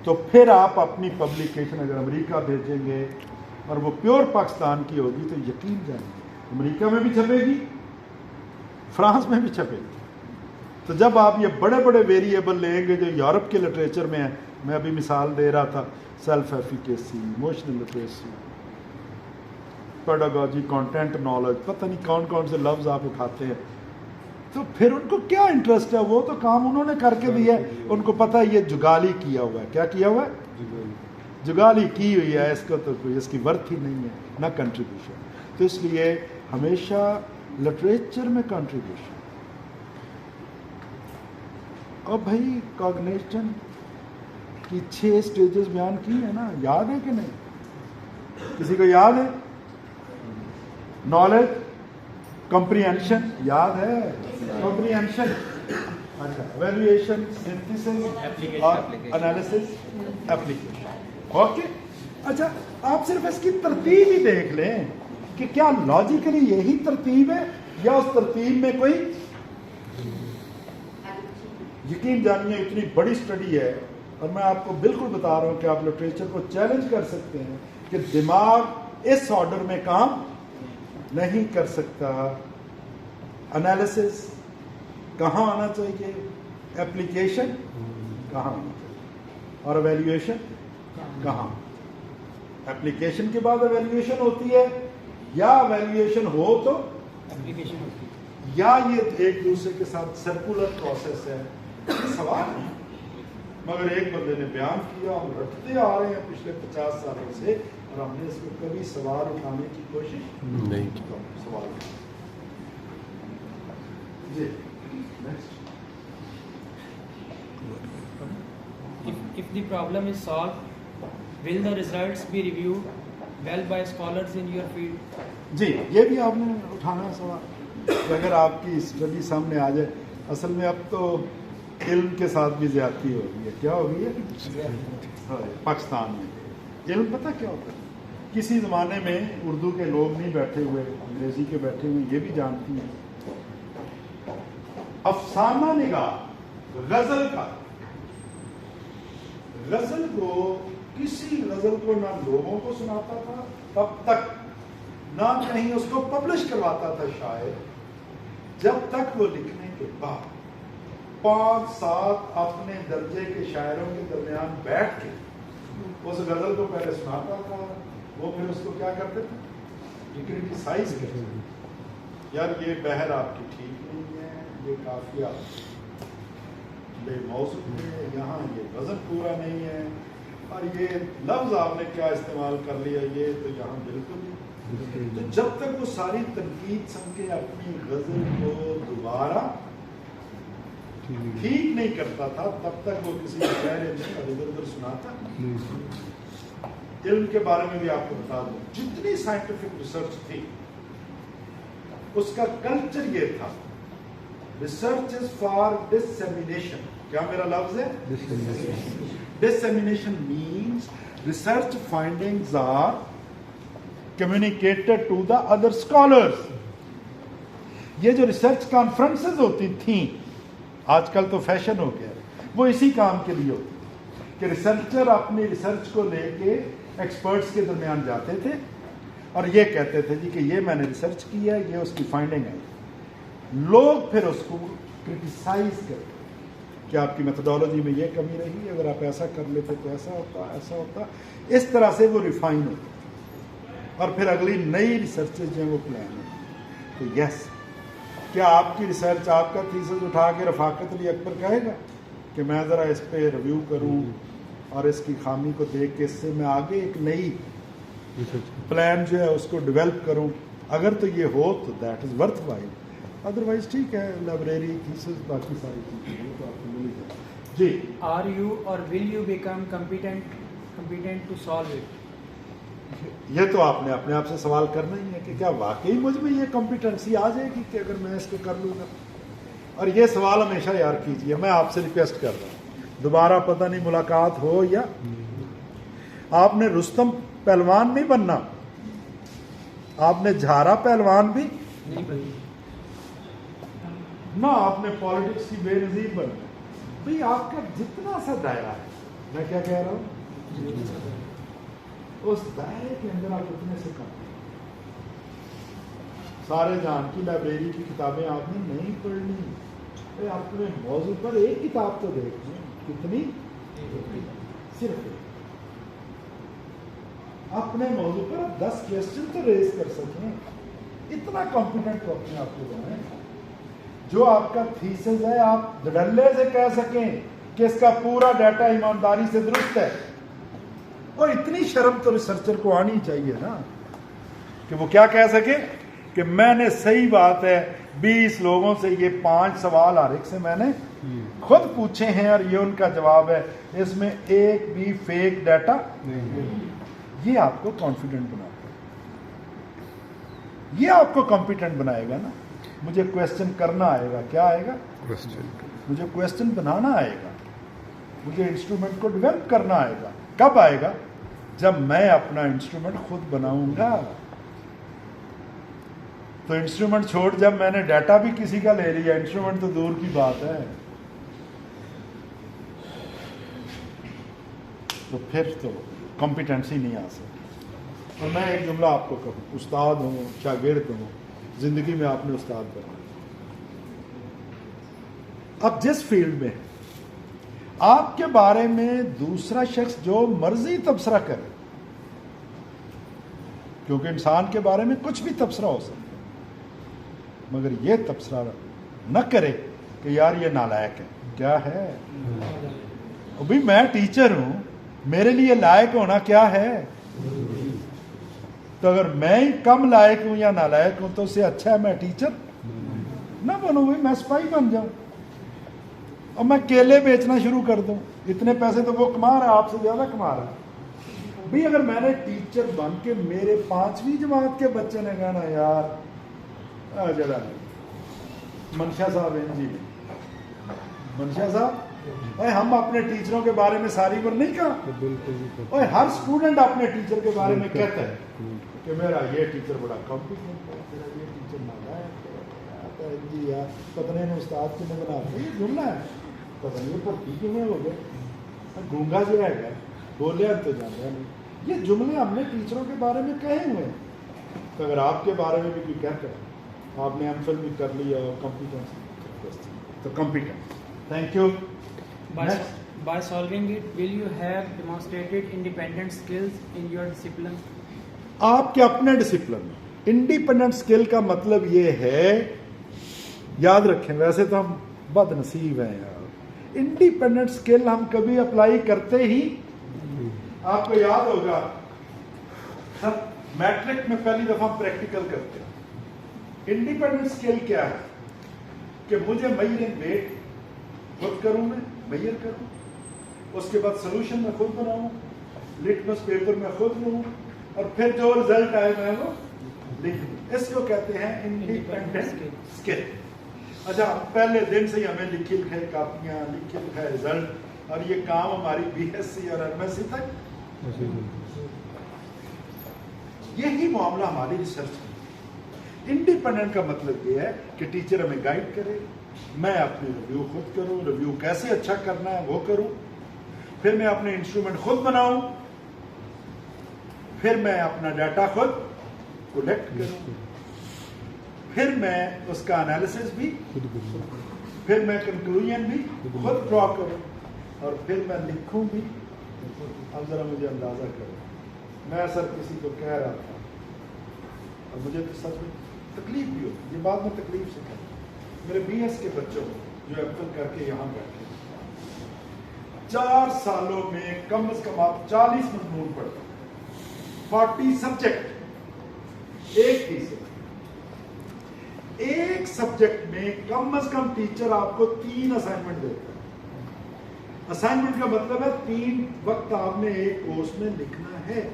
تو پھر آپ اپنی پبلیکیشن اگر امریکہ بھیجیں گے اور وہ پیور پاکستان کی ہوگی تو یقین جانیں امریکہ میں بھی چھپے گی, فرانس میں بھی چھپے گی. تو جب آپ یہ بڑے بڑے ویریبل لیں گے جو یورپ کے لٹریچر میں ہیں, میں ابھی مثال دے رہا تھا self efficacy, emotional literacy, pedagogy, content knowledge, پتہ نہیں کون کون سے لفظ آپ اٹھاتے ہیں. تو پھر ان کو کیا انٹرسٹ ہے, وہ تو کام انہوں نے کر کے دیا ہے. ان کو پتہ ہے یہ جگالی کیا ہوا ہے. کیا کیا ہوا ہے؟ جگالی کی ہوئی ہے, اس کو تو کوئی اس کی ورتھ ہی نہیں ہے, نہ کنٹریبیوشن. تو اس لیے ہمیشہ لٹریچر میں کنٹریبیوشن. اب بھائی کاگنیشن کی 6 سٹیجز بیان کی ہیں نا, یاد ہے کہ نہیں؟ کسی کو یاد ہے؟ نالج, کمپریہنشن یاد ہے؟ کمپریہنشن, اچھا, ایویلویشن, سنتھیسس اور انالیسس, ایپلیکیشن. اوکے, اچھا آپ صرف اس کی ترتیب ہی دیکھ لیں کہ کیا لاجیکلی یہی ترتیب ہے یا اس ترتیب میں کوئی, یقین جانیے اتنی بڑی سٹڈی ہے اور میں آپ کو بالکل بتا رہا ہوں کہ آپ لٹریچر کو چیلنج کر سکتے ہیں کہ دماغ اس آرڈر میں کام نہیں کر سکتا. انالیسس کہاں آنا چاہیے, ایپلیکیشن کہاں آنا چاہیے, اور ایویلویشن کہاں. ایپلیکیشن کے بعد ایویلویشن ہوتی ہے یا ایویلویشن ہو تو ایپلیکیشن ہوتی ہے, یا یہ ایک دوسرے کے ساتھ سرکولر پروسیس ہے؟ یہ سوال ہے, مگر ایک بندے نے بیان کیا, ہم رٹتے آ رہے ہیں پچھلے 50 سالوں سے اور ہم نے اس کو کبھی سوال اٹھانے کی کوشش نہیں کی. سوال جی next. if the problem is solved, will the results be reviewed well by scholars in your field? جی یہ بھی آپ نے اٹھانا ہے سوال کہ اگر آپ کی اسٹڈی سامنے آ جائے. اصل میں اب تو علم کے ساتھ بھی زیادتی ہو گئی ہے. کیا ہو گئی ہے پاکستان میں؟ علم پتہ کیا ہوتا ہے؟ کسی زمانے میں اردو کے لوگ نہیں بیٹھے ہوئے, انگریزی کے بیٹھے ہوئے, یہ بھی جانتی ہیں افسانہ نگار غزل کا, غزل کو کسی غزل کو نہ لوگوں کو سناتا تھا تب تک, نہ کہیں اس کو پبلش کرواتا تھا شاعر, جب تک وہ لکھنے کے بعد 5-7 اپنے درجے کے شاعروں کے درمیان بیٹھ کے اس غزل کو پہلے سناتا تھا. وہ پھر اس کو کیا کرتے تھے, کرٹیسائز کرتے تھے, یار یہ بحر آپ کی ٹھیک نہیں ہے, یہ قافیہ بے موضوع ہے, یہاں یہ وزن پورا نہیں ہے, اور یہ لفظ آپ نے کیا استعمال کر لیا, یہ تو یہاں بالکل نہیں. تو جب تک وہ ساری تنقید سن کے اپنی غزل کو دوبارہ ٹھیک نہیں کرتا تھا تب تک وہ کسی شاعر میں ادھر ادھر سناتا. علم کے بارے میں بھی آپ کو بتا دوں, جتنی سائنٹیفک ریسرچ تھی اس کا کلچر یہ تھا, ریسرچ از فار ڈسیمینیشن. کیا میرا لفظ ہے؟ Dissemination means research findings are communicated to the other scholars. یہ جو ریسرچ کانفرنسز ہوتی تھیں, آج کل تو فیشن ہو گیا, وہ اسی کام کے لیے ہوتی کہ ریسرچر اپنی ریسرچ کو لے کے ایکسپرٹس کے درمیان جاتے تھے اور یہ کہتے تھے جی کہ یہ میں نے ریسرچ کی ہے, یہ اس کی فائنڈنگ ہے. لوگ پھر اس کو کرٹیسائز کرتے کہ آپ کی میتھڈالوجی میں یہ کمی رہی, اگر آپ ایسا کر لیتے تو ایسا ہوتا, ایسا ہوتا. اس طرح سے وہ ریفائن ہوتا اور پھر اگلی نئی ریسرچز جو ہیں وہ پلان ہوتی. تو یس, کیا آپ کی ریسرچ, آپ کا تھیسس اٹھا کے رفاقت علی اکبر کہے گا کہ میں ذرا اس پہ ریویو کروں اور اس کی خامی کو دیکھ کے اس سے میں آگے ایک نئی پلان جو ہے اس کو ڈیولپ کروں؟ اگر تو یہ ہو تو that is worth while, otherwise ٹھیک ہے لائبریری تھیسس باقی ساری چیزیں تو آپ کو مل جائے. جی, Are you or will you become competent to solve it? یہ تو آپ نے اپنے آپ سے سوال کرنا ہی ہے کہ کیا واقعی مجھ میں یہ کمپیٹنسی آ جائے گی کہ اگر میں اس کو کر لوں گا. اور یہ سوال ہمیشہ یار کیجیے, میں آپ سے ریکویسٹ کر رہا ہوں, دوبارہ پتہ نہیں ملاقات ہو یا آپ نے رستم پہلوان نہیں بننا, آپ نے جھارا پہلوان بھی نہ, آپ نے پالیٹکس کی بے نظیر بننا. بھئی آپ کا جتنا سا دائرہ ہے, میں کیا کہہ رہا ہوں, اس دائرے کے اندر آپ اتنے سے کم. سارے جہان کی لائبریری کی کتابیں آپ نے نہیں پڑھنی, اپنے موضوع پر ایک کتاب تو دیکھیں, کتنی, صرف اپنے موضوع پر آپ 10 کویسچن تو ریز کر سکیں. اتنا کمپیٹنٹ تو اپنے آپ کو بنائیں جو آپ کا تھیسس ہے آپ دھڑلے سے کہہ سکیں کہ اس کا پورا ڈیٹا ایمانداری سے درست ہے. اور اتنی شرم تو ریسرچر کو آنی چاہیے نا کہ وہ کیا کہہ سکے کہ میں نے صحیح بات ہے 20 لوگوں سے یہ 5 سوال ہر ایک سے میں نے خود پوچھے ہیں اور یہ ان کا جواب ہے. اس میں ایک بھی فیک ڈیٹا. یہ آپ کو کانفیڈنٹ بناتا ہے, یہ آپ کو کمپیٹنٹ بنائے گا نا. مجھے کویسچن کرنا آئے گا. کیا آئے گا؟ مجھے کویسچن بنانا آئے گا. مجھے انسٹرومنٹ کو ڈیولپ کرنا آئے گا. کب آئے گا؟ جب میں اپنا انسٹرومنٹ خود بناؤں گا. تو انسٹرومنٹ چھوڑ, جب میں نے ڈیٹا بھی کسی کا لے لیا, انسٹرومنٹ تو دور کی بات ہے, تو پھر تو کمپیٹنسی نہیں آ سکتی. اور میں ایک جملہ آپ کو کہوں, استاد ہوں شاگرد ہوں, زندگی میں آپ نے استاد بنا. اب جس فیلڈ میں آپ کے بارے میں دوسرا شخص جو مرضی تبصرہ کرے, کیونکہ انسان کے بارے میں کچھ بھی تبصرہ ہو سکتا ہے, مگر یہ تبصرہ نہ کرے کہ یار یہ نالائق ہے. کیا ہے؟ ابھی میں ٹیچر ہوں, میرے لیے لائق ہونا کیا ہے؟ تو اگر میں ہی کم لائق ہوں یا نالائق ہوں تو اس سے اچھا ہے میں ٹیچر نہ بنوں, میں سپاہی بن جاؤں اور میں کیلے بیچنا شروع کر دوں. اتنے پیسے تو وہ کما رہا ہے, آپ سے زیادہ کما رہا ہے. بھی اگر میں نے ٹیچر بن کے میرے 5ویں جماعت کے بچے نے کہا نا یار جڑا منشا صاحب جی منشا صاحب ہم اپنے ٹیچروں کے بارے میں ساری بار نہیں کہا, ہر اسٹوڈنٹ اپنے ٹیچر کے بارے میں کہتا ہے کہ میرا یہ ٹیچر بڑا کمپیٹنٹ ہے, میرا یہ ٹیچر نالائق ہے جی یار, پتہ نہیں استاد کیوں بنا کے یہ جملہ ہے, پتہ نہیں بھرتی کیوں ہو گئے, گونگا جو ہے گا بولے تو جانا نہیں. یہ جملے ہم نے ٹیچروں کے بارے میں کہے ہوئے ہیں. تو اگر آپ کے بارے میں بھی کوئی کہتا ہے, آپ نے ایم فل بھی کر لیا کمپیٹنس, تو competent. Thank you. By solving it, will you have demonstrated independent skills in your discipline? آپ کے اپنے ڈسپلن میں انڈیپینڈنٹ اسکل کا مطلب یہ ہے, یاد رکھیں, ویسے تو ہم بد نصیب ہیں یار, انڈیپینڈنٹ اسکل ہم کبھی اپلائی کرتے ہی. آپ کو یاد ہوگا میٹرک میں پہلی دفعہ ہم پریکٹیکل کرتے ہیں. انڈیپینڈنٹ اسکل کیا ہے کہ مجھے میئرنگ ویٹ خود کروں, میں میئر کروں, اس کے بعد سولوشن میں خود بناؤں, لٹمس پیپر میں خود لوں, اور پھر جو رزلٹ آئے میں وہ لکھ دوں. اس کو کہتے ہیں انڈیپینڈنٹ اسکل. اچھا, پہلے دن سے ہی ہمیں لکھی لکھائی کاپیاں, لکھے لکھائے رزلٹ, اور یہ کام ہماری بی ایس سی اور ایم ایس سی تک. یہی معاملہ ہماری ریسرچ میں. انڈیپینڈنٹ کا مطلب یہ ہے کہ ٹیچر ہمیں گائیڈ کرے, میں اپنی ریویو خود کروں, ریویو کیسے اچھا کرنا ہے وہ کروں, پھر میں اپنے انسٹرومنٹ خود بناؤں, پھر میں اپنا ڈیٹا خود کولیکٹ کروں, پھر میں اس کا انالیسس بھی, پھر میں کنکلوژن بھی خود ڈرا کروں, اور پھر میں لکھوں بھی. اب ذرا مجھے اندازہ کرو, میں سر کسی کو کہہ رہا تھا اور مجھے تو سچ میں تکلیف بھی ہوتی, یہ بات میں تکلیف سے کہتا ہوں. میرے بی ایس کے بچوں جو ایپل کر کے یہاں بیٹھے 4 سالوں میں کم از کم آپ 40 مضمون پڑھتے, 40 سبجیکٹ, ایک ہی سے ایک سبجیکٹ میں کم از کم ٹیچر آپ کو 3 اسائنمنٹ دیتا ہے. اسائنمنٹ کا مطلب ہے 3 وقت آپ نے ایک کورس میں لکھنا ہے.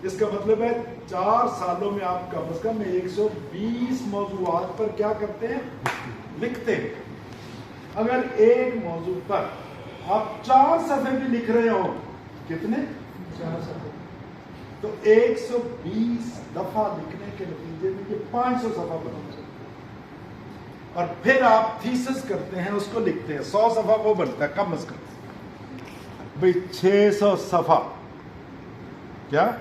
اس کا مطلب ہے 4 سالوں میں آپ کم از کم 120 موضوعات پر کیا کرتے ہیں, لکھتے ہیں. اگر ایک موضوع پر آپ 4 صفحے بھی لکھ رہے ہو, کتنے 4 صفحے, تو 120 دفعہ لکھنے کے نتیجے میں یہ 500 صفحہ بنا جائے. اور پھر آپ تھیسس کرتے ہیں, اس کو لکھتے ہیں, 100 صفحہ وہ بنتا ہے کم از کم. بھئی 600 صفحہ, کیا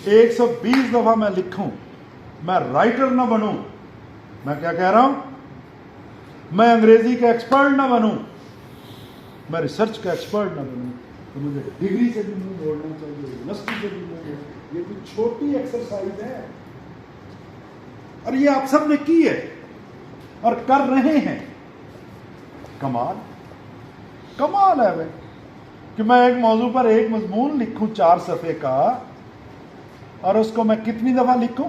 120 دفعہ میں لکھوں, میں رائٹر نہ بنوں. میں کیا کہہ رہا ہوں, میں انگریزی کا ایکسپرٹ نہ بنوں, میں ریسرچ کا ایکسپرٹ نہ بنوں, تو مجھے ڈگری سے بھی نہیں دوڑنا چاہیے, یونیورسٹی سے بھی نہیں. یہ کوئی چھوٹی ایکسرسائز ہے, اور یہ آپ سب نے کی ہے اور کر رہے ہیں. کمال کمال ہے بھائی کہ میں ایک موضوع پر ایک مضمون لکھوں 4 صفحے کا, اور اس کو میں کتنی دفعہ لکھوں,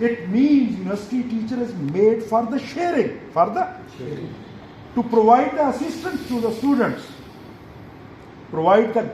it means university teacher is made for the sharing, for the to provide the assistance to the students, provide the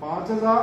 5,000,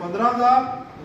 15,000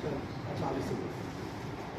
40,000,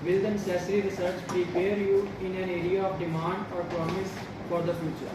Will the necessary research prepare you in an area of demand or promise for the future?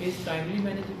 is timely management.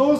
2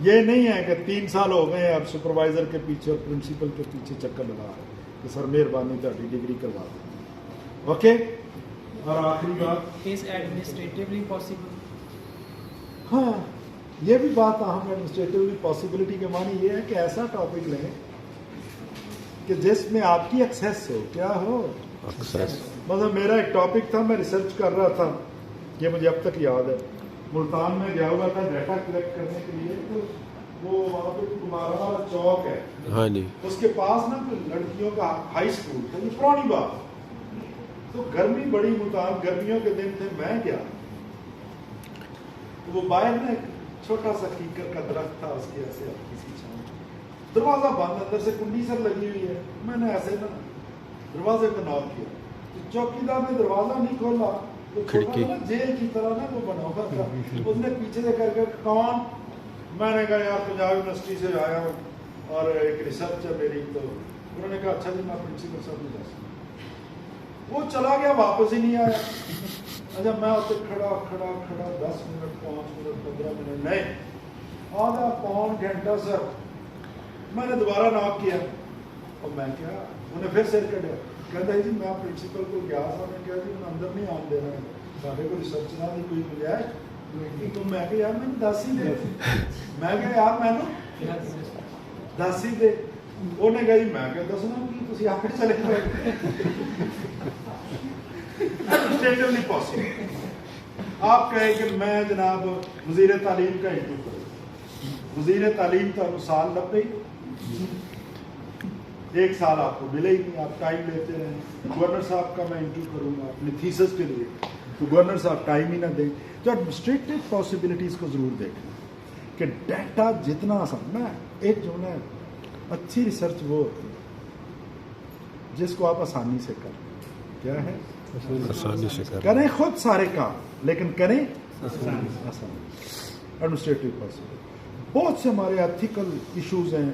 یہ نہیں ہے کہ 3 سال ہو گئے آپ supervisor کے پیچھے اور پرنسپل کے پیچھے چکر لگا رہے ہیں کہ سر مہربانی تاری ڈگری کروا دیں. اوکے. اور آخری بات Is administratively possible? ہاں یہ بھی بات اہم ہے. ایڈمنسٹریٹیولی پاسبلٹی کے معنی یہ ہے کہ ایسا ٹاپک لیں کہ جس میں آپ کی ایکسیس ہو. کیا ہو؟ مطلب میرا ایک ٹاپک تھا, میں ریسرچ کر رہا تھا, یہ مجھے اب تک یاد ہے. ملتان میں گیا ہوا تھا ڈیٹا کلیکٹ کرنے کے لیے, تو وہ وہاں پہ کمارا والا چوک ہے, ہاں جی, اس کے پاس نا کوئی لڑکیوں کا ہائی اسکول تھا. یہ پرانی بات. تو گرمی بڑی ملتان, گرمیوں کے دن تھے, میں گیا تو وہ باہر نا ایک چھوٹا سا کیکر کا درخت تھا, اس کی ایسے ہلکی سی چھاؤں, دروازہ بند, اندر سے کنڈی سر لگی ہوئی ہے. میں نے ایسے نا دروازے کو ناک کیا, تو چوکیدار نے دروازہ نہیں کھولا, تو کھڑکی جیل کی طرح نا وہ بنا ہوا تھا. اس نے پیچھے سے کر کے کون, میں نے کہا یار پنجاب یونیورسٹی سے آیا ہوں اور ایک ریسرچ ہے میری. تو انہوں نے کہا اچھا جی میں پرنسپل صاحب نہیں جا سکتا. وہ چلا گیا, واپس ہی نہیں آیا. اچھا میں اسے کھڑا 10 منٹ 5 منٹ 15 منٹ نہیں, آدھا پون گھنٹہ سر. میں نے دوبارہ ناک کیا, اور میں کیا, انہیں پھر سر کٹیا. کہتا ہے جی میں پرنسپل کو گیا تھا, میں کہا جی انہیں اندر نہیں آن دے رہا ہے, سارے کو ریسرچ نہ دی کوئی گنجائش. تو میں کہ یار میں 10 ہی دے, میں کہ یار میں 10 ہی دے. انہیں کہا جی میں کہ دسنا کہ تھی آپ چلے گئے. Administratively possible. آپ کہیں کہ میں جناب وزیر تعلیم کا انٹرویو کروں, وزیر تعلیم تو سال لگ گئی, 1 سال آپ کو ملے ہی نہیں, آپ ٹائم لیتے رہیں. گورنر صاحب کا میں انٹرویو کروں گا اپنی تھیسس کے لیے, تو گورنر صاحب ٹائم ہی نہ دیں. تو ایڈمنسٹریٹو پاسبلٹیز کو ضرور دیکھیں کہ ڈیٹا جتنا آسان. میں ایک جملہ, اچھی ریسرچ وہ ہوتی ہے جس کو آپ آسانی سے کریں. کیا ہے؟ آسانی سے کریں خود سارے کام, لیکن کریں آسانی. Administrative possibility. بہت سے ہمارے ایتھیکل ایشوز ہیں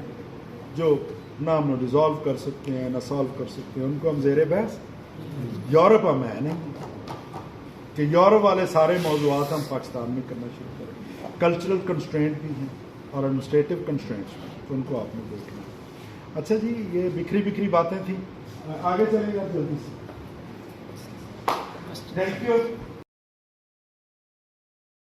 جو نہ ہم ریزالو کر سکتے ہیں نہ سالو کر سکتے ہیں, ان کو ہم زیر بحث. یورپ ہم ہے نہیں کہ یورپ والے سارے موضوعات ہم پاکستان میں کرنا شروع کریں. کلچرل کنسٹرینٹ بھی ہیں اور ایڈمنسٹریٹو کنسٹرینٹس بھی, تو ان کو آپ نے دیکھنا. اچھا جی, یہ بکھری باتیں تھیں, آگے چلیں گے جلدی سے. Thank you.